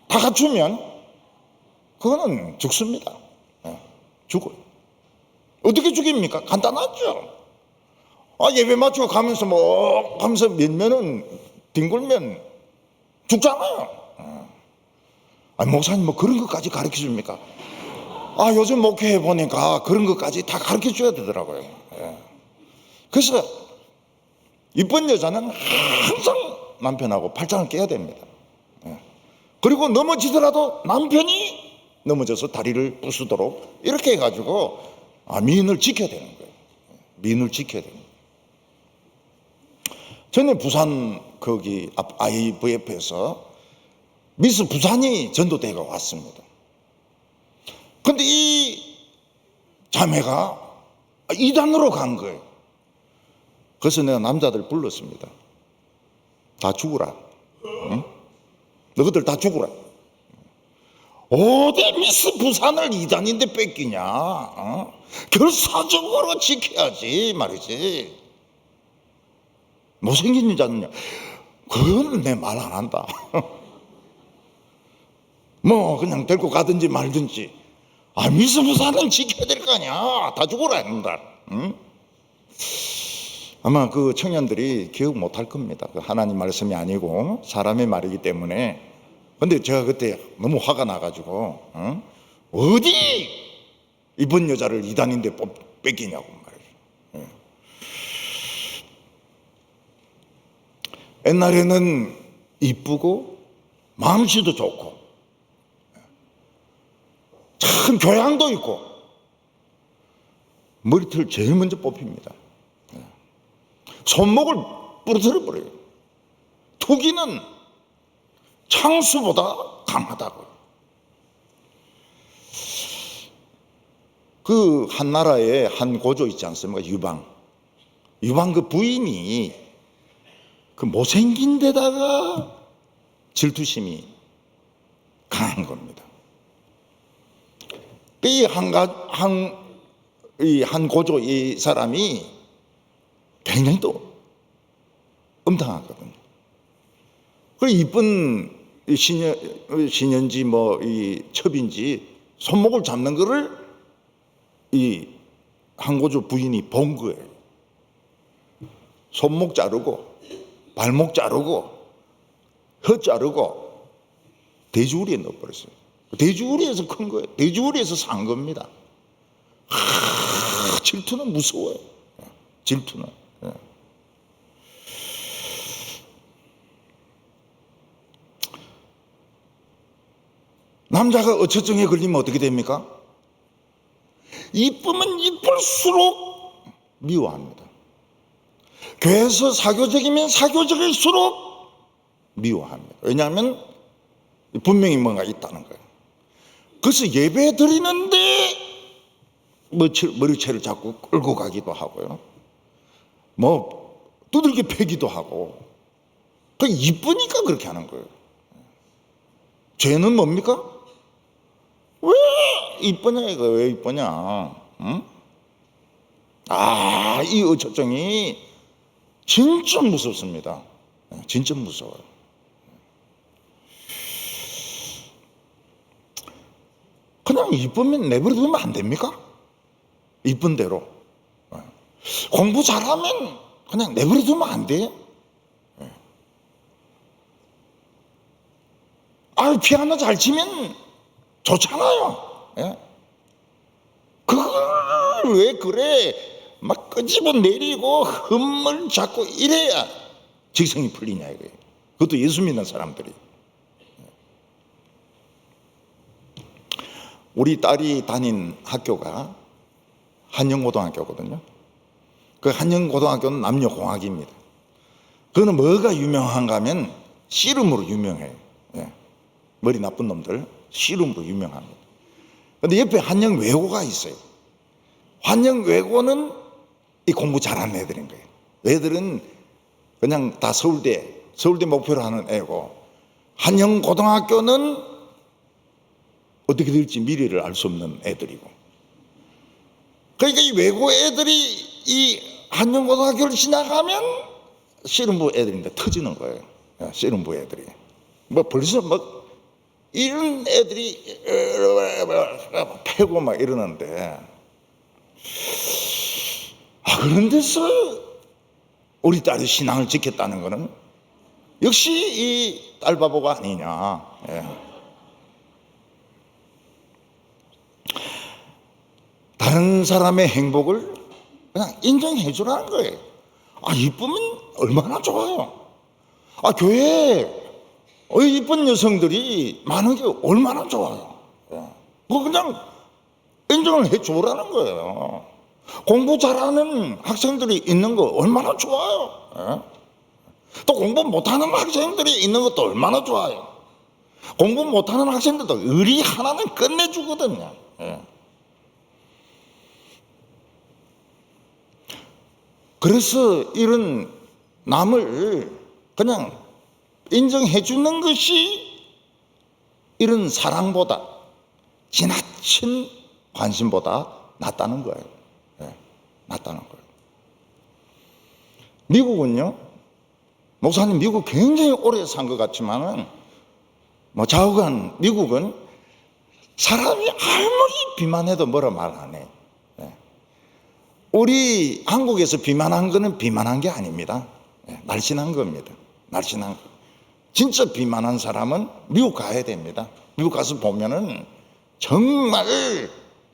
다 갖추면 그거는 죽습니다. 죽어요. 어떻게 죽입니까? 간단하죠. 예배 맞추고 가면서 하면서 밀면은 뒹굴면 죽잖아요. 목사님 그런 것까지 가르쳐 줍니까? 요즘 목회해 보니까 그런 것까지 다 가르쳐 줘야 되더라고요. 그래서 이쁜 여자는 항상 남편하고 팔짱을 껴야 됩니다. 그리고 넘어지더라도 남편이 넘어져서 다리를 부수도록 이렇게 해가지고 미인을 지켜야 되는 거예요. 미인을 지켜야 됩니다. 전에 부산 거기 IVF에서 미스 부산이 전도대회가 왔습니다. 근데 이 자매가 이단으로 간 거예요. 그래서 내가 남자들 불렀습니다. 다 죽으라. 응? 너희들 다 죽으라. 어디 미스 부산을 이단인데 뺏기냐? 결사적으로 지켜야지 말이지. 못생긴 여자는요, 그거는 내 말 안 한다. 그냥 데리고 가든지 말든지. 미스 부산은 지켜야 될 거 아니야. 다 죽어라 했는다. 응? 아마 그 청년들이 기억 못 할 겁니다. 그 하나님 말씀이 아니고 사람의 말이기 때문에. 근데 제가 그때 너무 화가 나가지고, 어디 이쁜 여자를 이단인데 뺏기냐고 말이에요. 옛날에는 이쁘고 마음씨도 좋고 참 교양도 있고 머리털 제일 먼저 뽑힙니다. 손목을 부러뜨려 버려요. 투기는 창수보다 강하다고. 그 한 나라에 한 고조 있지 않습니까? 유방 그 부인이 그 못생긴 데다가 질투심이 강한 겁니다. 이 한 고조 이 사람이 굉장히 또 음탕하거든요. 그 이쁜 신연지 이 첩인지 손목을 잡는 거를 이 한고조 부인이 본 거예요. 손목 자르고 발목 자르고 혀 자르고 돼지우리에 넣어버렸어요. 돼지우리에서 큰 거예요. 돼지우리에서 산 겁니다. 질투는 무서워요. 질투는. 남자가 어처증에 걸리면 어떻게 됩니까? 이쁘면 이쁠수록 미워합니다. 교회에서 사교적이면 사교적일수록 미워합니다. 왜냐하면 분명히 뭔가 있다는 거예요. 그래서 예배 드리는데 머리채를 자꾸 끌고 가기도 하고요. 두들겨 패기도 하고. 그 이쁘니까 그렇게 하는 거예요. 죄는 뭡니까? 왜 이쁘냐 이거 왜 이쁘냐? 응? 이 어처증이 진짜 무섭습니다. 진짜 무서워요. 그냥 이쁘면 내버려두면 안 됩니까? 이쁜 대로. 공부 잘하면 그냥 내버려두면 안 돼요? 피아노 잘 치면 좋잖아요. 그걸 왜 그래? 막 끄집어 내리고 흠을 잡고 이래야 직성이 풀리냐 이거예요. 그것도 예수 믿는 사람들이. 우리 딸이 다닌 학교가 한영고등학교거든요. 그 한영고등학교는 남녀공학입니다. 그거는 뭐가 유명한가 하면 씨름으로 유명해요. 머리 나쁜 놈들 씨름으로 유명합니다. 그런데 옆에 한영외고가 있어요. 한영외고는 이 공부 잘하는 애들인 거예요. 애들은 그냥 다 서울대 목표로 하는 애고, 한영고등학교는 어떻게 될지 미래를 알 수 없는 애들이고. 그러니까 이 외고 애들이 이 한영고등학교를 지나가면 씨름부 애들인데 터지는 거예요. 씨름부 애들이. 뭐 벌써 뭐 이런 애들이 패고 막 이러는데, 그런 데서 우리 딸이 신앙을 지켰다는 거는 역시 이 딸바보가 아니냐. 다른 사람의 행복을 그냥 인정해 주라는 거예요. 이쁘면 얼마나 좋아요. 교회에 이쁜 여성들이 많은 게 얼마나 좋아요. 그거 그냥 인정을 해 주라는 거예요. 공부 잘하는 학생들이 있는 거 얼마나 좋아요. 또 공부 못하는 학생들이 있는 것도 얼마나 좋아요. 공부 못하는 학생들도 의리 하나는 끝내주거든요. 그래서 이런 남을 그냥 인정해 주는 것이 이런 사랑보다, 지나친 관심보다 낫다는 거예요. 낫다는 거예요. 미국은요, 목사님 미국 굉장히 오래 산 것 같지만은 뭐 좌우간 미국은 사람이 아무리 비만해도 뭐라 말 안 해. 우리 한국에서 비만한 거는 비만한 게 아닙니다. 날씬한 겁니다. 날씬한 거. 진짜 비만한 사람은 미국 가야 됩니다. 미국 가서 보면은 정말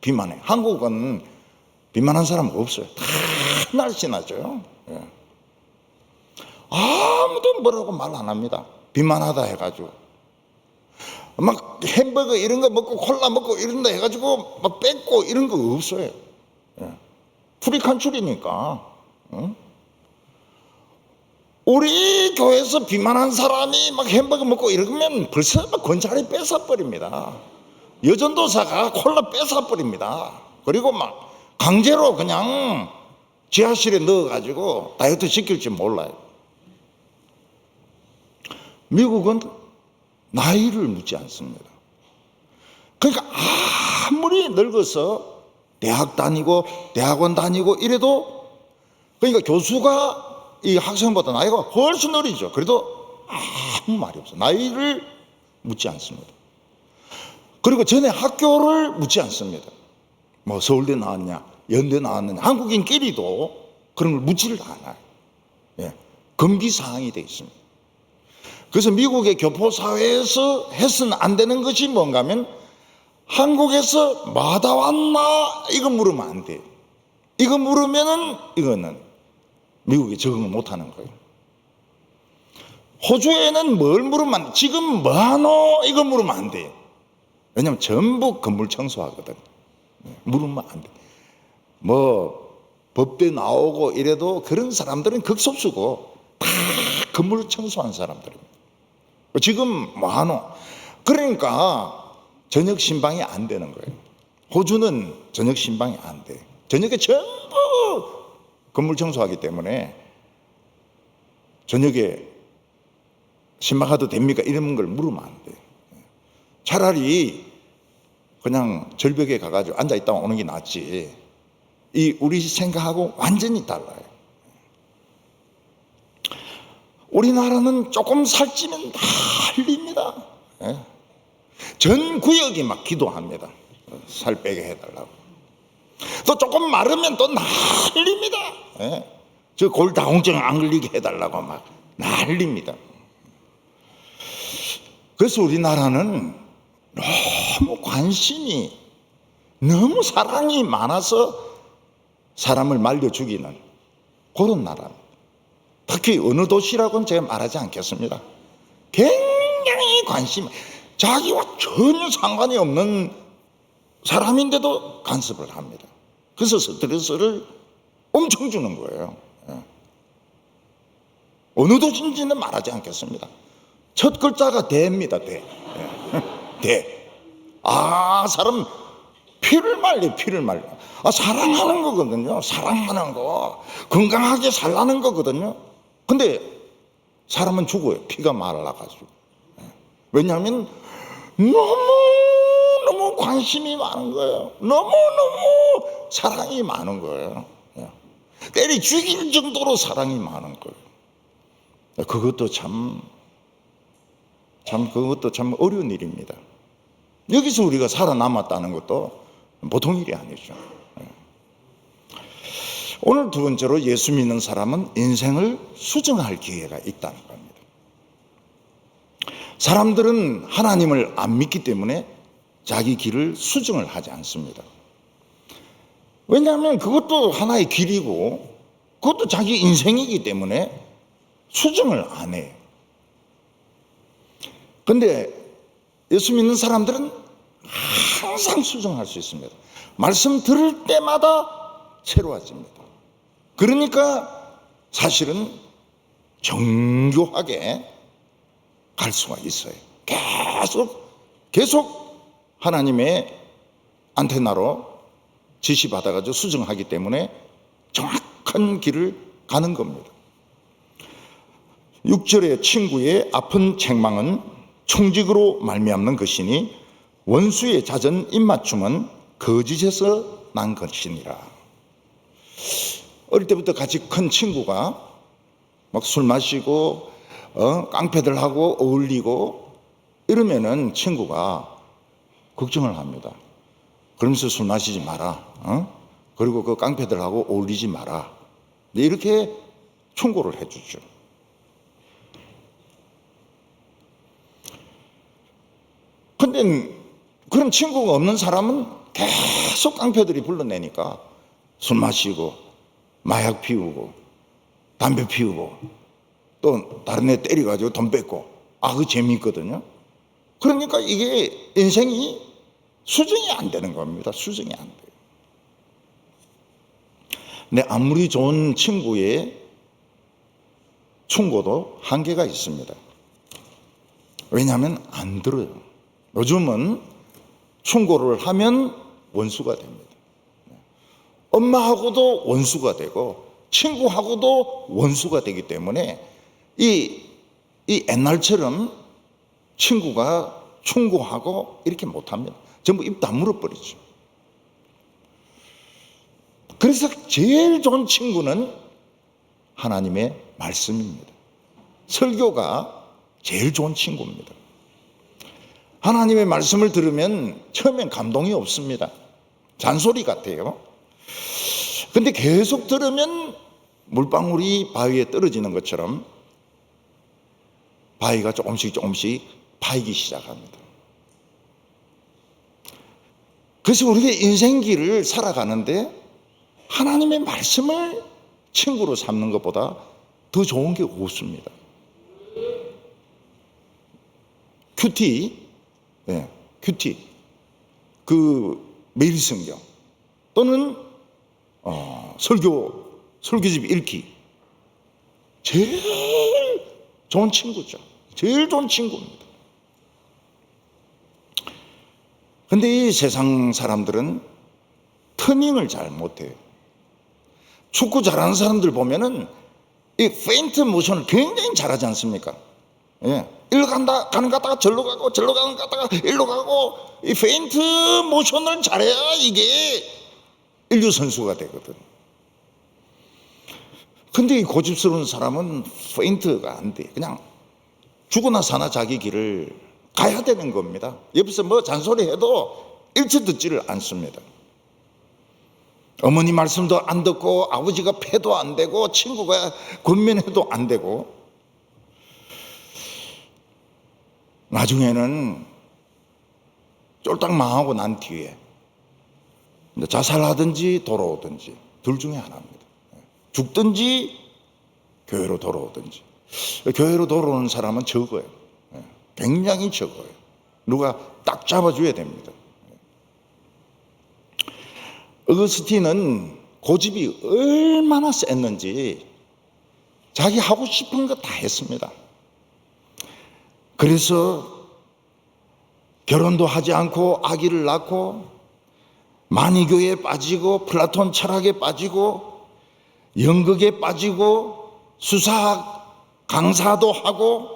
비만해. 한국은 비만한 사람 없어요. 다 날씬하죠. 아무도 뭐라고 말 안 합니다. 비만하다 해가지고. 막 햄버거 이런 거 먹고 콜라 먹고 이런다 해가지고 막 뺏고 이런 거 없어요. 프리칸출이니까. 우리 교회에서 비만한 사람이 막 햄버거 먹고 이러면 벌써 막 건자리 뺏어버립니다. 여전도사가 콜라 뺏어버립니다. 그리고 막 강제로 그냥 지하실에 넣어가지고 다이어트 시킬지 몰라요. 미국은 나이를 묻지 않습니다. 그러니까 아무리 늙어서 대학 다니고 대학원 다니고 이래도, 그러니까 교수가 이 학생보다 나이가 훨씬 어리죠. 그래도 아무 말이 없어요. 나이를 묻지 않습니다. 그리고 전에 학교를 묻지 않습니다. 뭐 서울대 나왔냐, 연대 나왔느냐, 한국인끼리도 그런 걸 묻지를 않아요. 금기사항이 되어 있습니다. 그래서 미국의 교포사회에서 해서는 안 되는 것이 뭔가 하면, 한국에서 마다 왔나 이거 물으면 안 돼요. 이거 물으면은 이거는 미국에 적응을 못하는 거예요. 호주에는 뭘 물으면 안 돼. 지금 뭐하노 이거 물으면 안 돼요. 왜냐하면 전부 건물 청소하거든. 물으면 안 돼. 뭐 법대 나오고 이래도 그런 사람들은 극소수고 다 건물 청소한 사람들입니다. 지금 뭐하노? 그러니까 저녁 신방이 안 되는 거예요. 호주는 저녁 신방이 안 돼. 저녁에 전부 건물 청소하기 때문에 저녁에 신방가도 됩니까? 이런 걸 물으면 안 돼. 차라리 그냥 절벽에 가가지고 앉아있다가 오는 게 낫지. 우리 생각하고 완전히 달라요. 우리나라는 조금 살찌면 난립니다. 전 구역이 막 기도합니다. 살 빼게 해달라고. 또 조금 마르면 또 난립니다. 저 골다공증 안 걸리게 해달라고 막 난립니다. 그래서 우리나라는 너무 관심이, 너무 사랑이 많아서 사람을 말려 죽이는 그런 나라입니다. 특히 어느 도시라고는 제가 말하지 않겠습니다. 굉장히 관심, 자기와 전혀 상관이 없는 사람인데도 간섭을 합니다. 그래서 스트레스를 엄청 주는 거예요. 어느 도시인지는 말하지 않겠습니다. 첫 글자가 대입니다. 대. 대. 사람 피를 말려, 피를 말려. 사랑하는 거거든요. 사랑하는 거. 건강하게 살라는 거거든요. 근데 사람은 죽어요. 피가 말라가지고. 왜냐하면 너무 관심이 많은 거예요. 너무 사랑이 많은 거예요. 때려 죽일 정도로 사랑이 많은 거예요. 그것도 참 어려운 일입니다. 여기서 우리가 살아남았다는 것도 보통 일이 아니죠. 오늘 두 번째로 예수 믿는 사람은 인생을 수정할 기회가 있다는 겁니다. 사람들은 하나님을 안 믿기 때문에 자기 길을 수정을 하지 않습니다. 왜냐하면 그것도 하나의 길이고 그것도 자기 인생이기 때문에 수정을 안 해요. 그런데 예수 믿는 사람들은 항상 수정할 수 있습니다. 말씀 들을 때마다 새로워집니다. 그러니까 사실은 정교하게 갈 수가 있어요. 계속 하나님의 안테나로 지시받아가지고 수정하기 때문에 정확한 길을 가는 겁니다. 6절의 친구의 아픈 책망은 충직으로 말미암는 것이니 원수의 잦은 입맞춤은 거짓에서 난 것이니라. 어릴 때부터 같이 큰 친구가 막 술 마시고 깡패들하고 어울리고 이러면은 친구가 걱정을 합니다. 그러면서 술 마시지 마라. 그리고 그 깡패들하고 어울리지 마라. 이렇게 충고를 해주죠. 근데 그런 친구가 없는 사람은 계속 깡패들이 불러내니까 술 마시고 마약 피우고 담배 피우고 또 다른 애 때려가지고 돈 뺏고 그거 재미있거든요. 그러니까 이게 인생이 수정이 안 되는 겁니다. 수정이 안 돼요. 근데 아무리 좋은 친구의 충고도 한계가 있습니다. 왜냐하면 안 들어요. 요즘은 충고를 하면 원수가 됩니다. 엄마하고도 원수가 되고 친구하고도 원수가 되기 때문에 이 옛날처럼 친구가 충고하고 이렇게 못합니다. 전부 입 다물어 버리죠. 그래서 제일 좋은 친구는 하나님의 말씀입니다. 설교가 제일 좋은 친구입니다. 하나님의 말씀을 들으면 처음엔 감동이 없습니다. 잔소리 같아요. 근데 계속 들으면 물방울이 바위에 떨어지는 것처럼 바위가 조금씩 파이기 시작합니다. 그래서 우리가 인생길을 살아가는데 하나님의 말씀을 친구로 삼는 것보다 더 좋은 게 없습니다. 큐티, 매일 성경 또는 설교집 읽기 제일 좋은 친구죠. 제일 좋은 친구입니다. 근데 이 세상 사람들은 터닝을 잘 못해요. 축구 잘하는 사람들 보면은 이 페인트 모션을 굉장히 잘하지 않습니까? 일로 가는 갔다가 절로 가고 절로 가는 갔다가 일로 가고 이 페인트 모션을 잘해야 이게 인류 선수가 되거든. 근데 이 고집스러운 사람은 페인트가 안 돼. 그냥 죽으나 사나 자기 길을 가야 되는 겁니다. 옆에서 뭐 잔소리해도 일체 듣지를 않습니다. 어머니 말씀도 안 듣고 아버지가 패도 안 되고 친구가 권면해도 안 되고 나중에는 쫄딱 망하고 난 뒤에 자살하든지 돌아오든지 둘 중에 하나입니다. 죽든지 교회로 돌아오든지. 교회로 돌아오는 사람은 적어요. 굉장히 적어요. 누가 딱 잡아줘야 됩니다. 어거스틴은 고집이 얼마나 셌는지 자기 하고 싶은 거 다 했습니다. 그래서 결혼도 하지 않고 아기를 낳고 마니교에 빠지고 플라톤 철학에 빠지고 연극에 빠지고 수사학 강사도 하고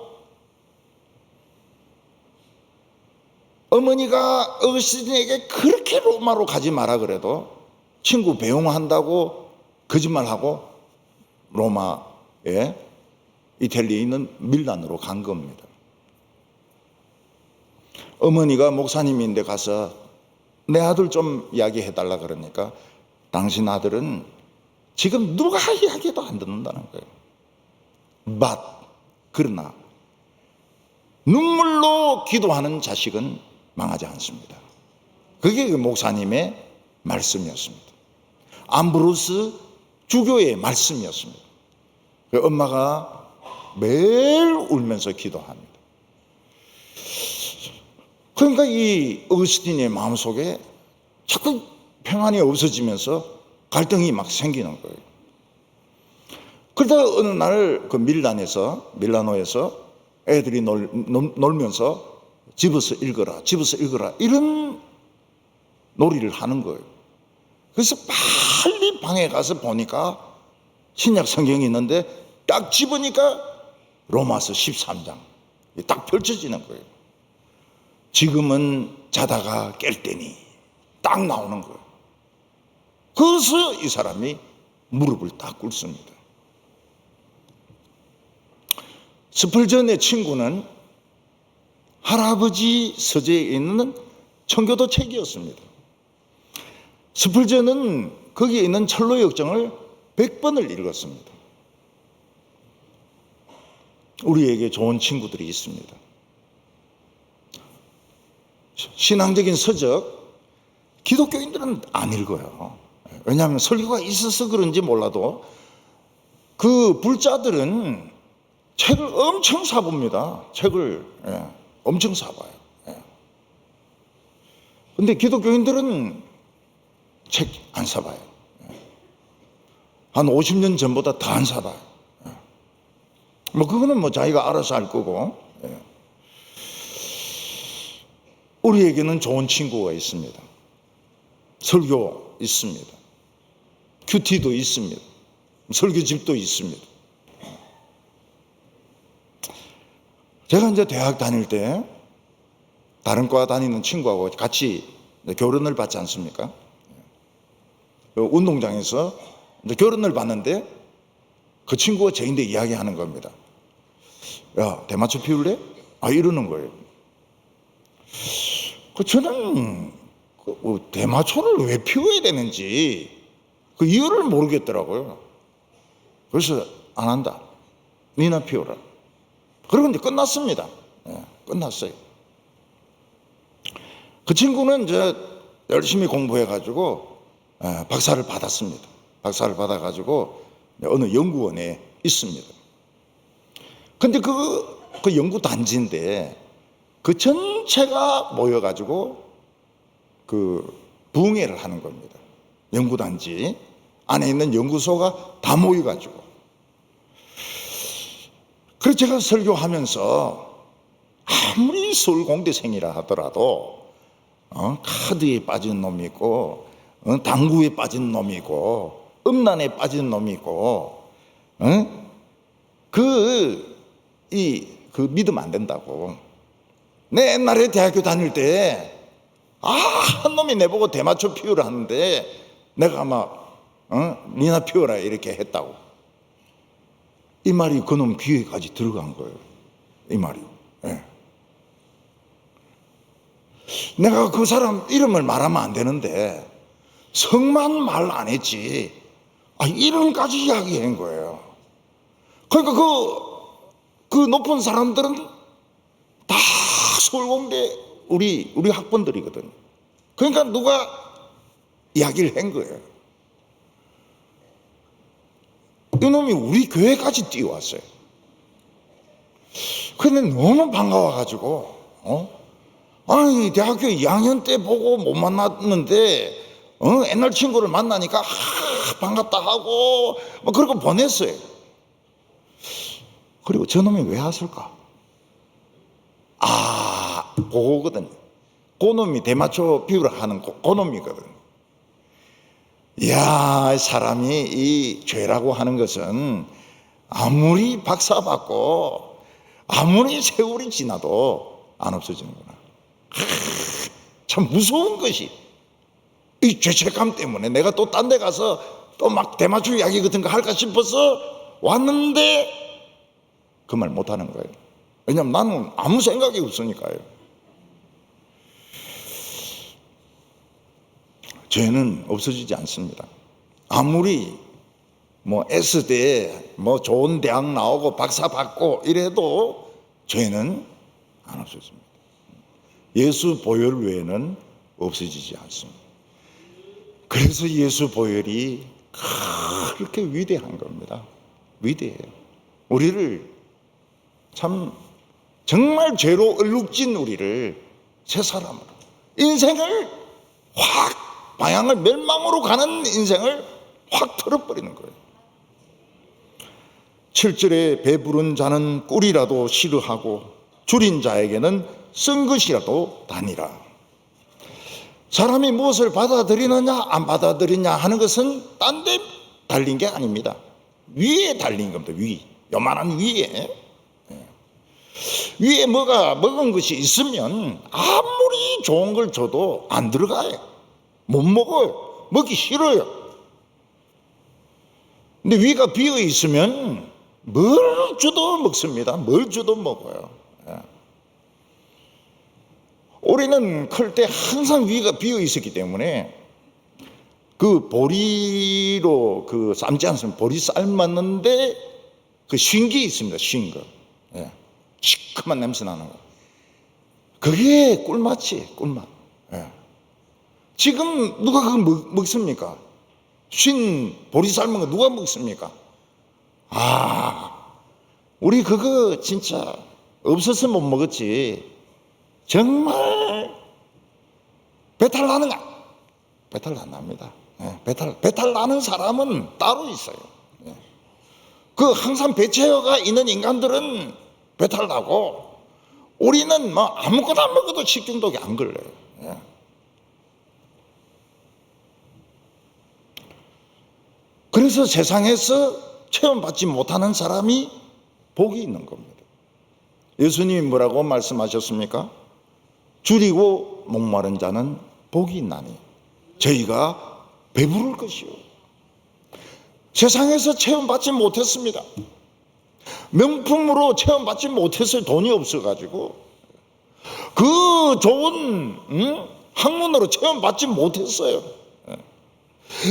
어머니가 어거스틴에게 그렇게 로마로 가지 마라 그래도 친구 배웅한다고 거짓말하고 로마에 이탈리아에 있는 밀란으로 간 겁니다. 어머니가 목사님인데 가서 내 아들 좀 이야기해달라 그러니까 당신 아들은 지금 누가 이야기도 안 듣는다는 거예요. But 그러나 눈물로 기도하는 자식은 망하지 않습니다. 그게 그 목사님의 말씀이었습니다. 암브로스 주교의 말씀이었습니다. 그 엄마가 매일 울면서 기도합니다. 그러니까 이 어거스틴의 마음속에 자꾸 평안이 없어지면서 갈등이 막 생기는 거예요. 그러다가 어느 날 그 밀라노에서 애들이 놀면서 집어서 읽어라, 집어서 읽어라 이런 놀이를 하는 거예요. 그래서 빨리 방에 가서 보니까 신약 성경이 있는데 딱 집으니까 로마서 13장 딱 펼쳐지는 거예요. 지금은 자다가 깰 때니 딱 나오는 거예요. 그래서 이 사람이 무릎을 딱 꿇습니다. 스펄전의 친구는 할아버지 서재에 있는 청교도 책이었습니다. 스펄전은 거기에 있는 철로 역정을 100번을 읽었습니다. 우리에게 좋은 친구들이 있습니다. 신앙적인 서적, 기독교인들은 안 읽어요. 왜냐하면 설교가 있어서 그런지 몰라도 그 불자들은 책을 엄청 사봅니다. 책을 엄청 사봐요. 근데 기독교인들은 책 안 사봐요. 한 50년 전보다 더 안 사봐요. 뭐 그거는 뭐 자기가 알아서 할 거고. 우리에게는 좋은 친구가 있습니다. 설교 있습니다. 큐티도 있습니다. 설교집도 있습니다. 제가 이제 대학 다닐 때 다른 과 다니는 친구하고 같이 교련을 받지 않습니까? 운동장에서 교련을 받는데 그 친구가 저인데 이야기하는 겁니다. 야, 대마초 피울래? 이러는 거예요. 저는 대마초를 왜 피워야 되는지 그 이유를 모르겠더라고요. 그래서 안 한다. 니나 피워라. 그리고 이제 끝났습니다. 끝났어요. 그 친구는 이제 열심히 공부해가지고 박사를 받았습니다. 박사를 받아가지고 어느 연구원에 있습니다. 근데 그 연구 단지인데 그 전체가 모여가지고 그 부흥회를 하는 겁니다. 연구 단지 안에 있는 연구소가 다 모여가지고. 그래서 제가 설교하면서 아무리 서울공대생이라 하더라도 카드에 빠진 놈이 있고 당구에 빠진 놈이 있고 음란에 빠진 놈이 있고 그 믿으면 안 된다고. 내 옛날에 대학교 다닐 때 한 놈이 내보고 대마초 피우라 하는데 내가 막 니나 피워라 이렇게 했다고. 이 말이 그놈 귀에까지 들어간 거예요. 이 말이. 내가 그 사람 이름을 말하면 안 되는데 성만 말 안 했지 이름까지 이야기한 거예요. 그러니까 그 높은 사람들은 다 서울공대 우리 학번들이거든. 그러니까 누가 이야기를 한 거예요. 이놈이 우리 교회까지 뛰어왔어요. 근데 너무 반가워가지고 대학교 2학년 때 보고 못 만났는데 옛날 친구를 만나니까 반갑다 하고 뭐 그러고 보냈어요. 그리고 저놈이 왜 왔을까? 그거거든요. 그놈이 대마초 피우라 하는 그놈이거든. 이야, 사람이 이 죄라고 하는 것은 아무리 박사 받고 아무리 세월이 지나도 안 없어지는구나. 참 무서운 것이 이 죄책감 때문에 내가 또 딴 데 가서 또 막 대마초 이야기 같은 거 할까 싶어서 왔는데 그 말 못하는 거예요. 왜냐하면 나는 아무 생각이 없으니까요. 죄는 없어지지 않습니다. 아무리 뭐 S대에 뭐 좋은 대학 나오고 박사 받고 이래도 죄는 안 없어집니다. 예수 보혈 외에는 없어지지 않습니다. 그래서 예수 보혈이 그렇게 위대한 겁니다. 위대해요. 우리를 참 정말 죄로 얼룩진 우리를 새 사람으로, 인생을 확 방향을 멸망으로 가는 인생을 확 틀어버리는 거예요. 7절에 배부른 자는 꿀이라도 싫어하고 줄인 자에게는 쓴 것이라도 다니라. 사람이 무엇을 받아들이느냐 안 받아들이냐 하는 것은 딴 데 달린 게 아닙니다. 위에 달린 겁니다. 요만한 위에 뭐가 먹은 것이 있으면 아무리 좋은 걸 줘도 안 들어가요. 못 먹어요. 먹기 싫어요. 근데 위가 비어 있으면 뭘 줘도 먹습니다. 뭘 줘도 먹어요. 우리는 클 때 항상 위가 비어 있었기 때문에 그 보리로 그 삶지 않습니다. 보리 삶았는데 그 쉰게 있습니다. 쉰 거. 시큼한 냄새 나는 거. 그게 꿀맛이에요. 꿀맛. 지금 누가 그거 먹습니까? 쉰 보리 삶은 거 누가 먹습니까? 우리 그거 진짜 없어서 못 먹었지. 정말 배탈 나는가? 배탈 안 납니다. 배탈 나는 사람은 따로 있어요. 그 항상 배채워가 있는 인간들은 배탈 나고, 우리는 뭐 아무것도 안 먹어도 식중독이 안 걸려요. 그래서 세상에서 체험받지 못하는 사람이 복이 있는 겁니다. 예수님이 뭐라고 말씀하셨습니까? 줄이고 목마른 자는 복이 있나니 저희가 배부를 것이요. 세상에서 체험받지 못했습니다. 명품으로 체험받지 못했어요. 돈이 없어가지고. 그 좋은 학문으로 체험받지 못했어요.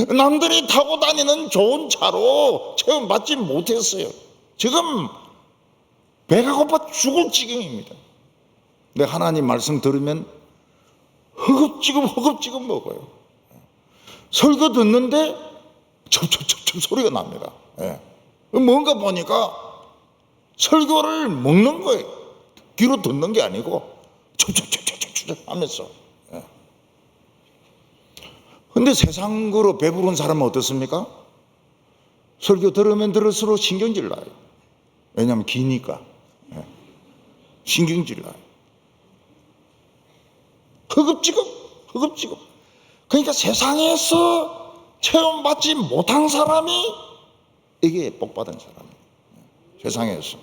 남들이 타고 다니는 좋은 차로 체험받지 못했어요. 지금 배가 고파 죽을 지경입니다. 근데 하나님 말씀 들으면 허겁지겁 먹어요. 설교 듣는데 첩첩첩첩 소리가 납니다. 뭔가 보니까 설교를 먹는 거예요. 귀로 듣는 게 아니고 첩첩첩첩첩 하면서. 근데 세상으로 배부른 사람은 어떻습니까? 설교 들으면 들을수록 신경질 나요. 왜냐하면 기니까. 신경질 나요. 허겁지겁. 그러니까 세상에서 체험받지 못한 사람이 이게 복받은 사람이에요. 세상에서.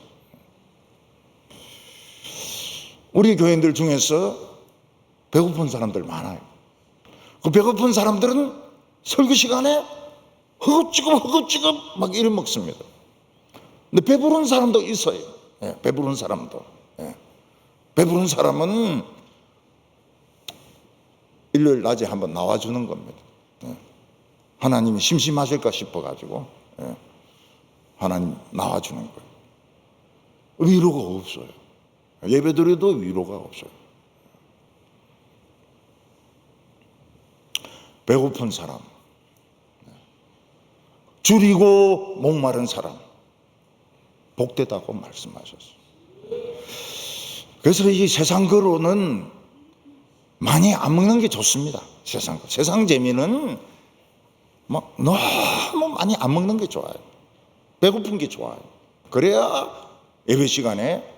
우리 교인들 중에서 배고픈 사람들 많아요. 그 배고픈 사람들은 설교 시간에 허겁지겁 막 이래 먹습니다. 근데 배부른 사람도 있어요. 배부른 사람도. 배부른 사람은 일요일 낮에 한번 나와주는 겁니다. 하나님이 심심하실까 싶어가지고 하나님 나와주는 거예요. 위로가 없어요. 예배드려도 위로가 없어요. 배고픈 사람, 줄이고 목마른 사람 복되다고 말씀하셨어요. 그래서 이 세상 거로는 많이 안 먹는 게 좋습니다. 세상 재미는 막 너무 많이 안 먹는 게 좋아요. 배고픈 게 좋아요. 그래야 예배 시간에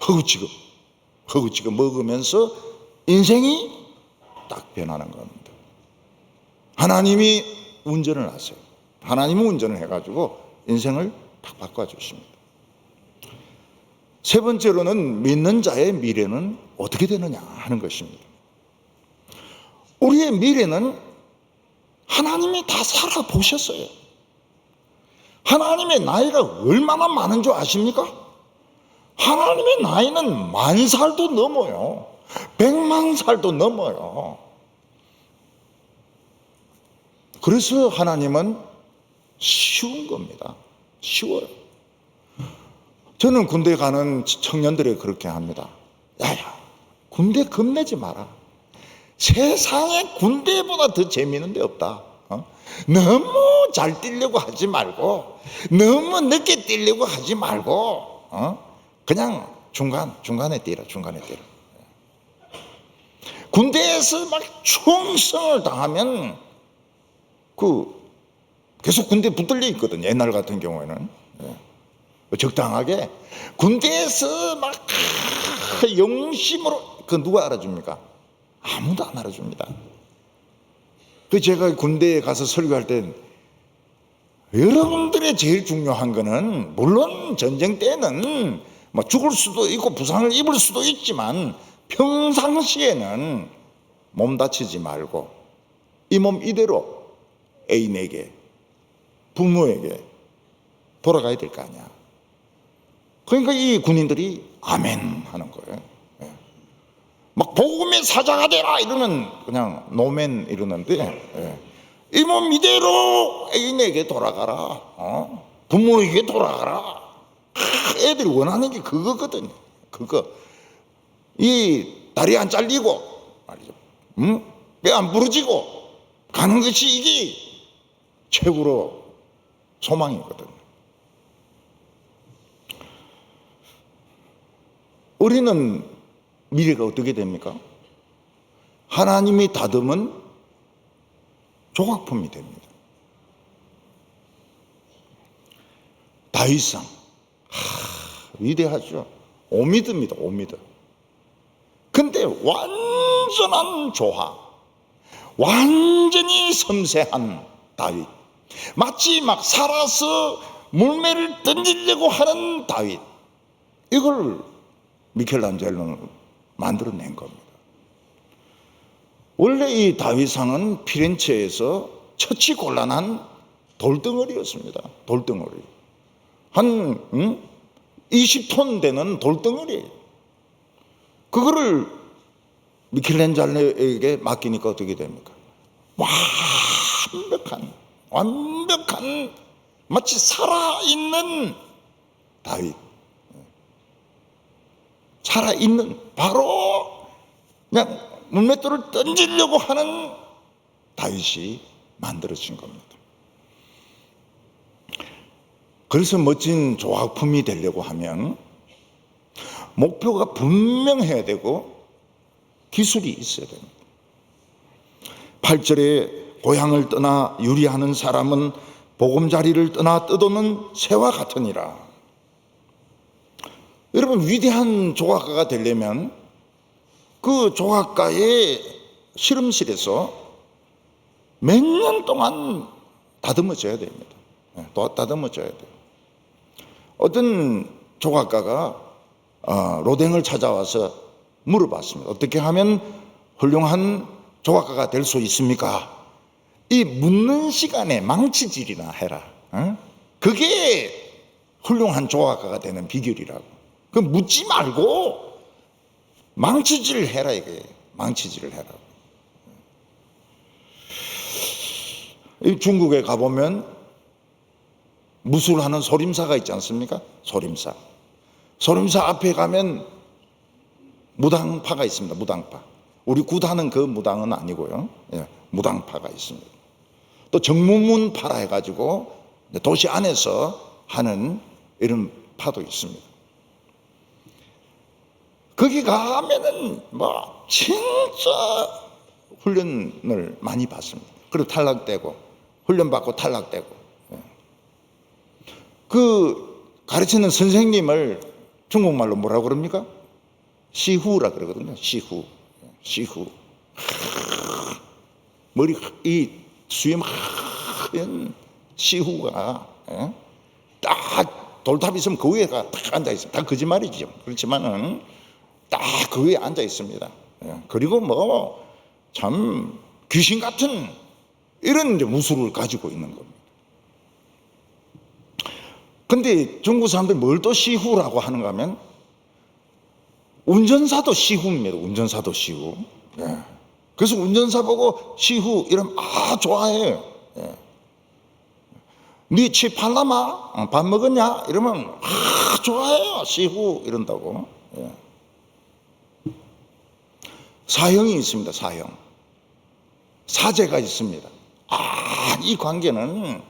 허겁지겁 먹으면서 인생이 딱 변하는 겁니다. 하나님이 운전을 하세요. 하나님은 운전을 해가지고 인생을 딱 바꿔주십니다. 세 번째로는 믿는 자의 미래는 어떻게 되느냐 하는 것입니다. 우리의 미래는 하나님이 다 살아보셨어요. 하나님의 나이가 얼마나 많은 줄 아십니까? 하나님의 나이는 10,000살도 넘어요. 100,000,000살도 넘어요. 그래서 하나님은 쉬운 겁니다. 쉬워요. 저는 군대 가는 청년들에 그렇게 합니다. 야야, 군대 겁내지 마라. 세상에 군대보다 더 재미있는 데 없다. 너무 잘 뛰려고 하지 말고, 너무 늦게 뛰려고 하지 말고, 그냥 중간에 뛰라. 군대에서 막 충성을 당하면 계속 군대 붙들려 있거든요. 옛날 같은 경우에는 적당하게 군대에서 막 영심으로 누가 알아줍니까? 아무도 안 알아줍니다. 제가 군대에 가서 설교할 땐 여러분들의 제일 중요한 거는, 물론 전쟁 때는 뭐 죽을 수도 있고 부상을 입을 수도 있지만 평상시에는 몸 다치지 말고 이 몸 이대로 애인에게, 부모에게 돌아가야 될 거 아니야. 그러니까 이 군인들이 아멘 하는 거예요. 막 복음의 사자가 되라 이러면 그냥 노멘 이러는데, 이 몸 이대로 애인에게 돌아가라, 부모에게 돌아가라. 애들이 원하는 게 그거거든요. 그거. 이 다리 안 잘리고 말이죠, 뼈 안 부러지고 가는 것이 이게 최고로 소망이거든요. 우리는 미래가 어떻게 됩니까? 하나님이 다듬은 조각품이 됩니다. 다윗상, 위대하죠. 오미드입니다. 오미드. 근데 완전한 조화, 완전히 섬세한 다윗, 마치 막 살아서 물매를 던지려고 하는 다윗, 이걸 미켈란젤로는 만들어낸 겁니다. 원래 이 다윗상은 피렌체에서 처치곤란한 돌덩어리였습니다. 돌덩어리. 한 20톤 되는 돌덩어리. 그거를 미켈란젤로에게 맡기니까 어떻게 됩니까? 완벽한 마치 살아있는 다윗, 살아있는, 바로 그냥 물맷돌을 던지려고 하는 다윗이 만들어진 겁니다. 그래서 멋진 조각품이 되려고 하면 목표가 분명해야 되고 기술이 있어야 됩니다. 8절에 고향을 떠나 유리하는 사람은 보금자리를 떠나 뜯어놓는 새와 같으니라. 여러분, 위대한 조각가가 되려면 그 조각가의 실험실에서 몇 년 동안 다듬어져야 됩니다. 또 다듬어져야 돼요. 어떤 조각가가 로댕을 찾아와서 물어봤습니다. 어떻게 하면 훌륭한 조각가가 될 수 있습니까? 이 묻는 시간에 망치질이나 해라. 그게 훌륭한 조각가가 되는 비결이라고. 그 묻지 말고 망치질을 해라, 이게. 망치질을 해라. 중국에 가보면 무술하는 소림사가 있지 않습니까? 소림사. 소림사 앞에 가면 무당파가 있습니다. 무당파. 우리 굿하는 그 무당은 아니고요. 무당파가 있습니다. 또 정무문파라 해가지고 도시 안에서 하는 이런 파도 있습니다. 거기 가면은 뭐 진짜 훈련을 많이 받습니다. 그리고 탈락되고, 훈련받고 탈락되고. 그 가르치는 선생님을 중국말로 뭐라고 그럽니까? 시후라 그러거든요. 시후. 머리 이 수염 하얀 시후가 딱 돌탑 있으면 그 위에 딱 앉아 있어요. 다 거짓말이죠. 그렇지만은 딱 그 위에 앉아 있습니다. 그리고 뭐 참 귀신 같은 이런 이제 무술을 가지고 있는 겁니다. 근데 중국 사람들이 뭘 또 시후라고 하는가 하면 운전사도 시후입니다. 운전사도 시후. 예. 그래서 운전사 보고 시후 이러면 좋아해요. 예. 네 치 팔라마? 밥 먹었냐? 이러면 좋아해요. 시후 이런다고. 예. 사형이 있습니다. 사형. 사제가 있습니다. 이 관계는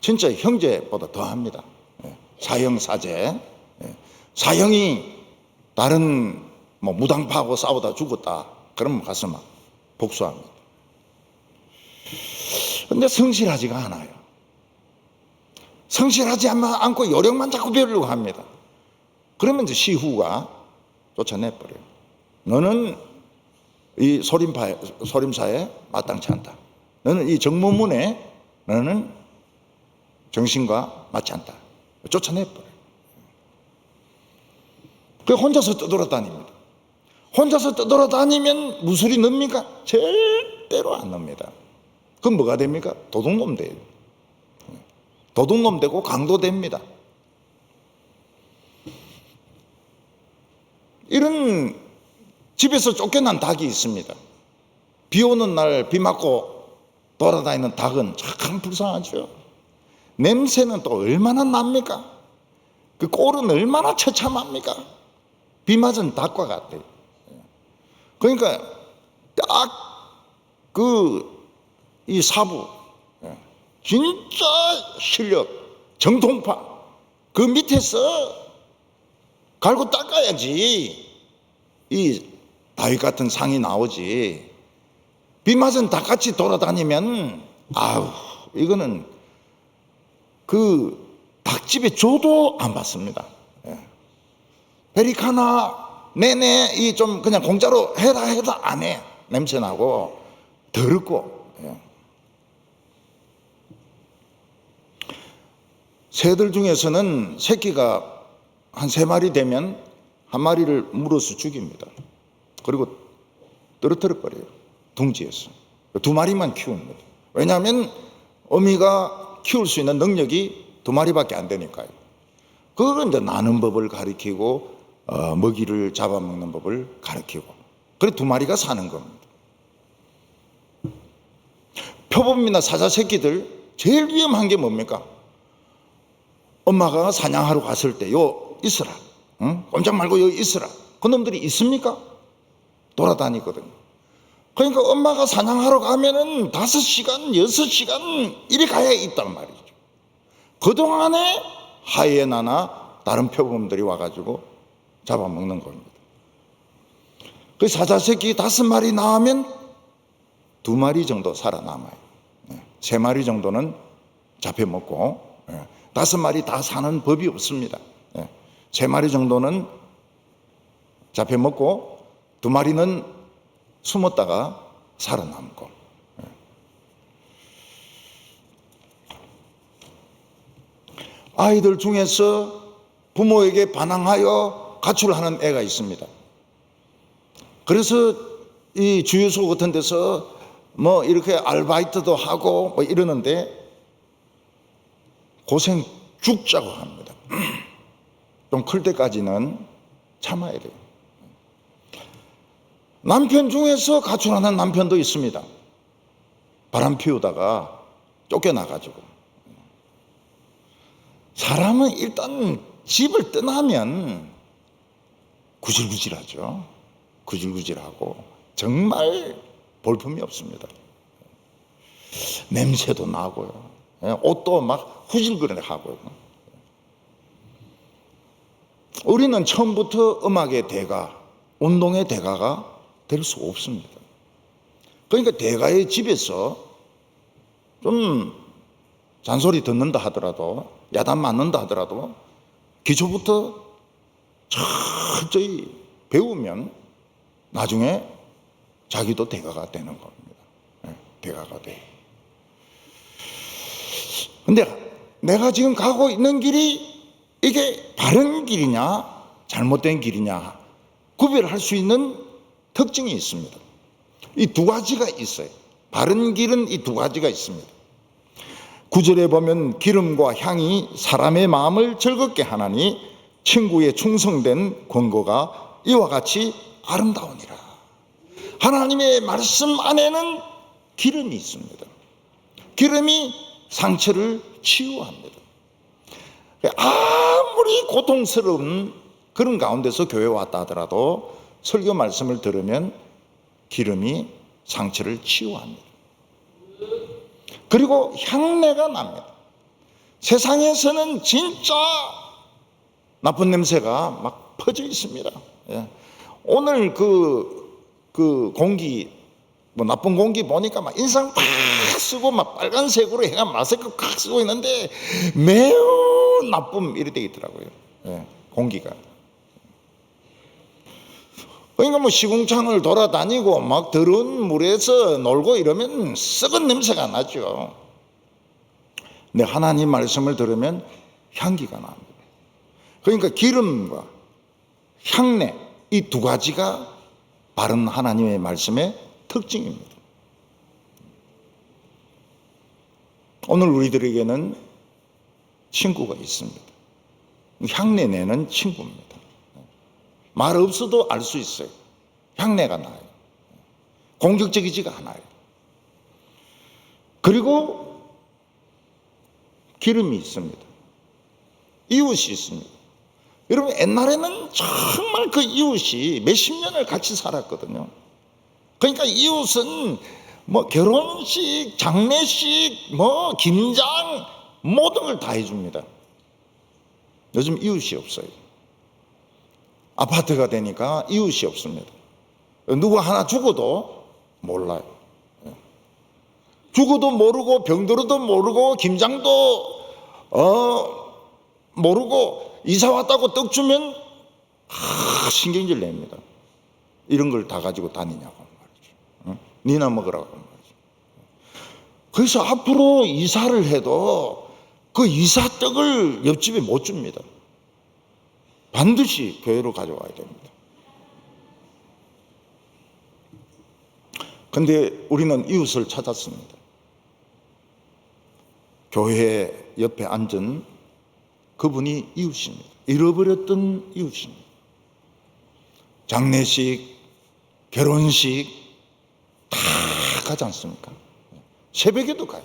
진짜 형제보다 더합니다. 예. 사형 사제. 예. 사형이 다른 무당파하고 싸우다 죽었다. 그러면 가서 막 복수합니다. 근데 성실하지가 않아요. 성실하지 않고 요령만 자꾸 배우려고 합니다. 그러면 이제 시후가 쫓아내버려요. 너는 이 소림사에 마땅치 않다. 너는 이 정모문에 너는 정신과 맞지 않다. 쫓아내버려요. 그 혼자서 떠돌아다닙니다. 혼자서 떠돌아다니면 무술이 늡니까? 절대로 안 늡니다. 그럼 뭐가 됩니까? 도둑놈 돼요. 도둑놈 되고 강도 됩니다. 이런 집에서 쫓겨난 닭이 있습니다. 비 오는 날 비 맞고 돌아다니는 닭은 참 불쌍하죠. 냄새는 또 얼마나 납니까? 그 꼴은 얼마나 처참합니까? 비 맞은 닭과 같아요. 그러니까 딱 이 사부 진짜 실력 정통파 그 밑에서 갈고 닦아야지 이 다윗 같은 상이 나오지. 비 맞은 닭같이 돌아다니면 이거는 그 닭집에 줘도 안 받습니다. 베리카나 네네 이 좀 그냥 공짜로 해라 해도 안 해. 냄새나고 더럽고. 새들 중에서는 새끼가 한 3마리 되면 한 마리를 물어서 죽입니다. 그리고 떨어뜨려 버려요. 둥지에서 2마리만 키웁니다. 왜냐하면 어미가 키울 수 있는 능력이 2마리밖에 안 되니까요. 그걸 이제 나는 법을 가리키고 먹이를 잡아먹는 법을 가리키고 그래 2마리가 사는 겁니다. 표범이나 사자 새끼들 제일 위험한 게 뭡니까? 엄마가 사냥하러 갔을 때 있으라. 꼼짝 말고 여기 있으라. 그놈들이 있습니까? 돌아다니거든요. 그러니까 엄마가 사냥하러 가면은 5시간, 6시간 이리 가야 있단 말이죠. 그동안에 하이에나나 다른 표범들이 와가지고 잡아먹는 겁니다. 그 사자 새끼 5마리 나오면 2마리 정도 살아남아요. 3마리 정도는 잡혀먹고 5마리 다 사는 법이 없습니다. 3마리 정도는 잡혀먹고 2마리는 숨었다가 살아남고. 아이들 중에서 부모에게 반항하여 가출하는 애가 있습니다. 그래서 이 주유소 같은 데서 이렇게 아르바이트도 하고 이러는데 고생 죽자고 합니다. 좀 클 때까지는 참아야 돼요. 남편 중에서 가출하는 남편도 있습니다. 바람 피우다가 쫓겨나가지고. 사람은 일단 집을 떠나면 구질구질하죠. 구질구질하고 정말 볼품이 없습니다. 냄새도 나고요. 옷도 막 후질거리하고요. 우리는 처음부터 음악의 대가, 운동의 대가가 될 수 없습니다. 그러니까 대가의 집에서 좀 잔소리 듣는다 하더라도 야단 맞는다 하더라도 기초부터 철저히 배우면 나중에 자기도 대가가 되는 겁니다. 대가가 돼. 근데 내가 지금 가고 있는 길이 이게 바른 길이냐 잘못된 길이냐 구별할 수 있는 특징이 있습니다. 이 2가지가 있어요. 바른 길은 이 두 가지가 있습니다. 9절에 보면 기름과 향이 사람의 마음을 즐겁게 하나니 친구의 충성된 권고가 이와 같이 아름다우니라. 하나님의 말씀 안에는 기름이 있습니다. 기름이 상처를 치유합니다. 아무리 고통스러운 그런 가운데서 교회 왔다 하더라도 설교 말씀을 들으면 기름이 상처를 치유합니다. 그리고 향내가 납니다. 세상에서는 진짜 나쁜 냄새가 막 퍼져 있습니다. 오늘 그 공기, 뭐 나쁜 공기 보니까 막 인상 팍 쓰고 막 빨간색으로 해가 마스크 팍 쓰고 있는데 매우 나쁨 이래 돼 있더라고요. 공기가. 그러니까 뭐 시궁창을 돌아다니고 막 더러운 물에서 놀고 이러면 썩은 냄새가 나죠. 근데 하나님 말씀을 들으면 향기가 납니다. 그러니까 기름과 향내 이 두 가지가 바른 하나님의 말씀의 특징입니다. 오늘 우리들에게는 친구가 있습니다. 향내 내는 친구입니다. 말 없어도 알 수 있어요. 향내가 나요. 공격적이지가 않아요. 그리고 기름이 있습니다. 이웃이 있습니다. 여러분 옛날에는 정말 그 이웃이 몇십 년을 같이 살았거든요. 그러니까 이웃은 뭐 결혼식, 장례식, 뭐 김장 모든 걸 다 해줍니다. 요즘 이웃이 없어요. 아파트가 되니까 이웃이 없습니다. 누구 하나 죽어도 몰라요. 죽어도 모르고 병들어도 모르고 김장도 모르고 이사 왔다고 떡 주면 신경질 냅니다. 이런 걸 다 가지고 다니냐고 말이죠. 니나 먹으라고 말이죠. 그래서 앞으로 이사를 해도 그 이사 떡을 옆집에 못 줍니다. 반드시 교회로 가져와야 됩니다. 그런데 우리는 이웃을 찾았습니다. 교회 옆에 앉은 그분이 이웃입니다. 잃어버렸던 이웃입니다. 장례식, 결혼식 다 가지 않습니까? 새벽에도 가요.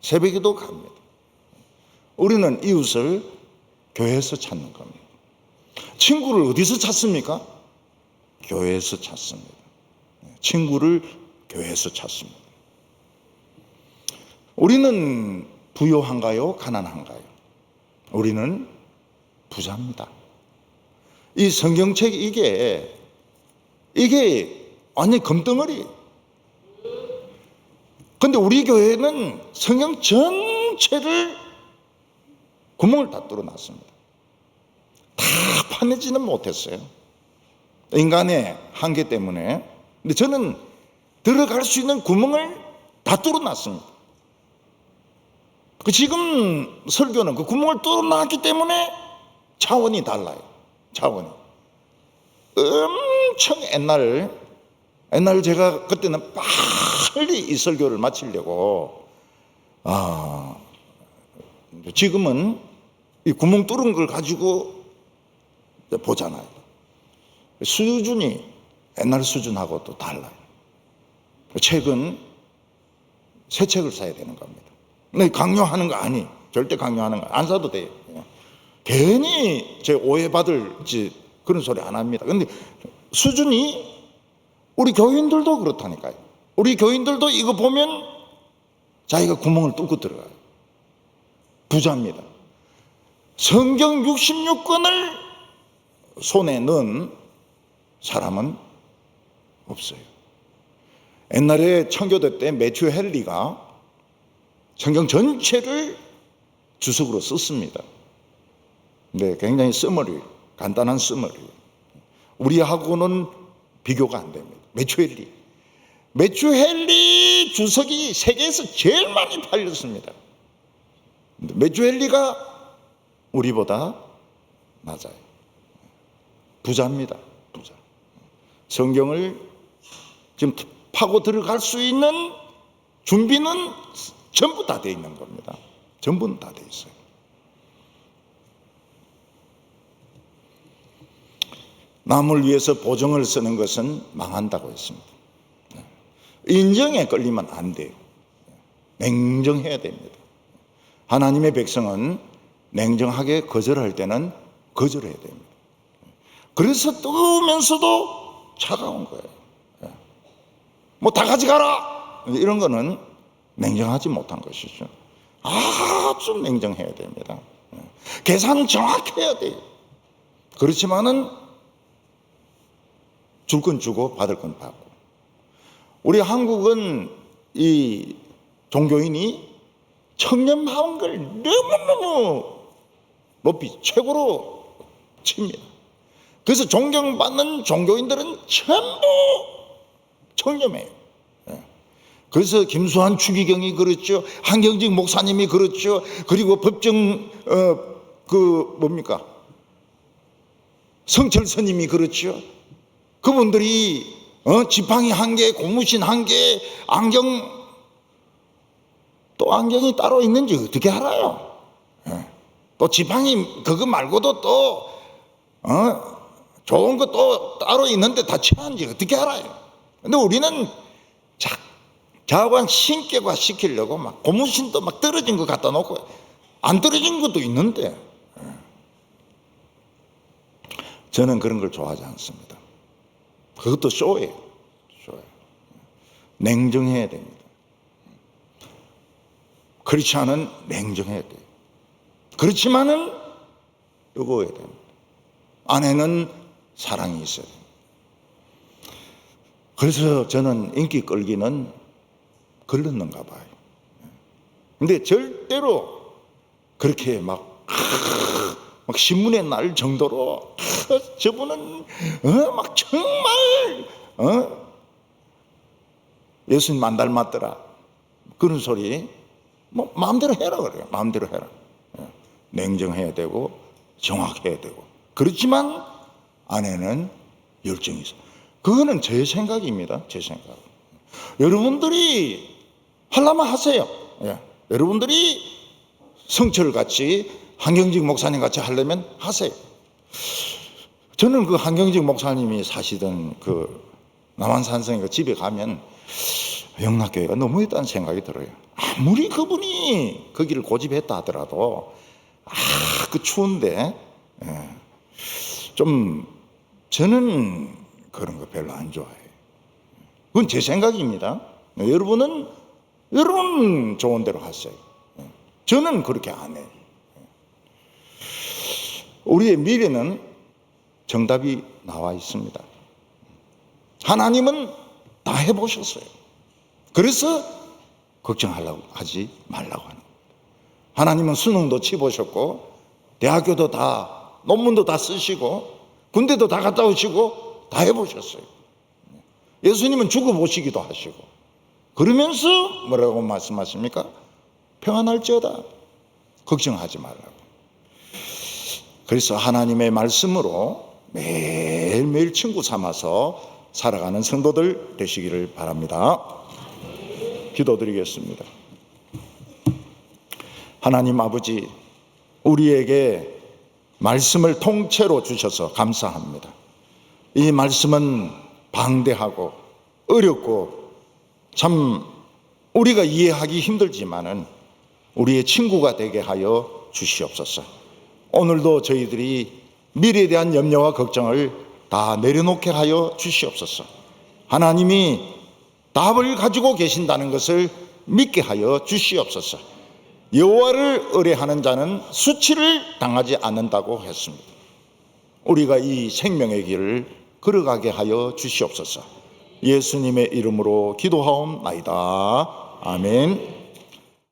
새벽에도 갑니다. 우리는 이웃을 교회에서 찾는 겁니다. 친구를 어디서 찾습니까? 교회에서 찾습니다. 친구를 교회에서 찾습니다. 우리는 부유한가요? 가난한가요? 우리는 부자입니다. 이 성경책 이게 완전히 금덩어리. 근데 우리 교회는 성경 전체를 구멍을 다 뚫어놨습니다. 다 파내지는 못했어요. 인간의 한계 때문에. 근데 저는 들어갈 수 있는 구멍을 다 뚫어놨습니다. 지금 설교는 그 구멍을 뚫어놨기 때문에 차원이 달라요. 차원이. 엄청 옛날 제가 그때는 빨리 이 설교를 마치려고 지금은 이 구멍 뚫은 걸 가지고 보잖아요. 수준이 옛날 수준하고 또 달라요. 책은 새 책을 사야 되는 겁니다. 근데 강요하는 거 아니. 절대 강요하는 거 안 사도 돼요. 괜히 제 오해받을 그런 소리 안 합니다. 근데 수준이 우리 교인들도 그렇다니까요. 우리 교인들도 이거 보면 자기가 구멍을 뚫고 들어가요. 부자입니다. 성경 66권을 손에 넣은 사람은 없어요. 옛날에 청교도 때 매튜 헨리가 성경 전체를 주석으로 썼습니다. 네, 굉장히 간단한 서머리. 우리하고는 비교가 안 됩니다. 매튜 헨리 주석이 세계에서 제일 많이 팔렸습니다. 매튜 헨리가 우리보다 낮아요. 부자입니다. 부자. 성경을 지금 파고 들어갈 수 있는 준비는 전부 다 돼 있는 겁니다. 전부는 다 돼 있어요. 남을 위해서 보증을 쓰는 것은 망한다고 했습니다. 인정에 끌리면 안 돼요. 냉정해야 됩니다. 하나님의 백성은 냉정하게 거절할 때는 거절해야 됩니다. 그래서 뜨면서도 차가운 거예요. 뭐 다 가져가라 이런 거는 냉정하지 못한 것이죠. 아주 냉정해야 됩니다. 계산 정확해야 돼요. 그렇지만은 줄 건 주고 받을 건 받고. 우리 한국은 이 종교인이 청렴 마음을 너무너무 높이 최고로 칩니다. 그래서 존경받는 종교인들은 전부 청렴해요. 그래서 김수환 추기경이 그렇죠. 한경직 목사님이 그렇죠. 그리고 법정 성철 스님이 그렇죠. 그분들이 지팡이 1개, 고무신 1개, 안경, 또 안경이 따로 있는지 어떻게 알아요? 또 지팡이 그거 말고도 또 좋은 거 또 따로 있는데 다 취한지 어떻게 알아요? 근데 우리는 자관 신격화 시키려고 막 고무신도 막 떨어진 거 갖다 놓고 안 떨어진 것도 있는데 저는 그런 걸 좋아하지 않습니다. 그것도 쇼예요. 냉정해야 됩니다. 그렇지 않은 냉정해야 돼요. 그렇지만은 뜨거워야 됩니다. 안에는 사랑이 있어야 됩니다. 그래서 저는 인기 끌기는 걸렸는가 봐요. 근데 절대로 그렇게 막 신문에 날 정도로 저분은 막 정말 예수님 안 닮았더라 그런 소리 뭐 마음대로 해라 그래요. 마음대로 해라. 냉정해야 되고 정확해야 되고 그렇지만 안에는 열정이 있어. 그거는 제 생각입니다. 제 생각. 여러분들이 하려면 하세요. 여러분들이 성철같이 한경직 목사님 같이 하려면 하세요. 저는 그 한경직 목사님이 사시던 그 남한산성에 그 집에 가면 영락교회가 너무했다는 생각이 들어요. 아무리 그분이 거기를 고집했다 하더라도 그 추운데 좀 저는 그런 거 별로 안 좋아해요. 그건 제 생각입니다. 여러분 좋은 대로 하세요. 저는 그렇게 안 해요. 우리의 미래는 정답이 나와 있습니다. 하나님은 다 해보셨어요. 그래서 걱정하려고 하지 말라고 하는 겁니다. 하나님은 수능도 치보셨고 대학교도 다 논문도 다 쓰시고 군대도 다 갔다 오시고 다 해보셨어요. 예수님은 죽어보시기도 하시고 그러면서 뭐라고 말씀하십니까? 평안할지어다. 걱정하지 말라고. 그래서 하나님의 말씀으로 매일매일 친구 삼아서 살아가는 성도들 되시기를 바랍니다. 기도드리겠습니다. 하나님 아버지, 우리에게 말씀을 통째로 주셔서 감사합니다. 이 말씀은 방대하고 어렵고 참 우리가 이해하기 힘들지만은 우리의 친구가 되게 하여 주시옵소서. 오늘도 저희들이 미래에 대한 염려와 걱정을 다 내려놓게 하여 주시옵소서. 하나님이 답을 가지고 계신다는 것을 믿게 하여 주시옵소서. 여호와를 의뢰하는 자는 수치를 당하지 않는다고 했습니다. 우리가 이 생명의 길을 걸어가게 하여 주시옵소서. 예수님의 이름으로 기도하옵나이다. 아멘.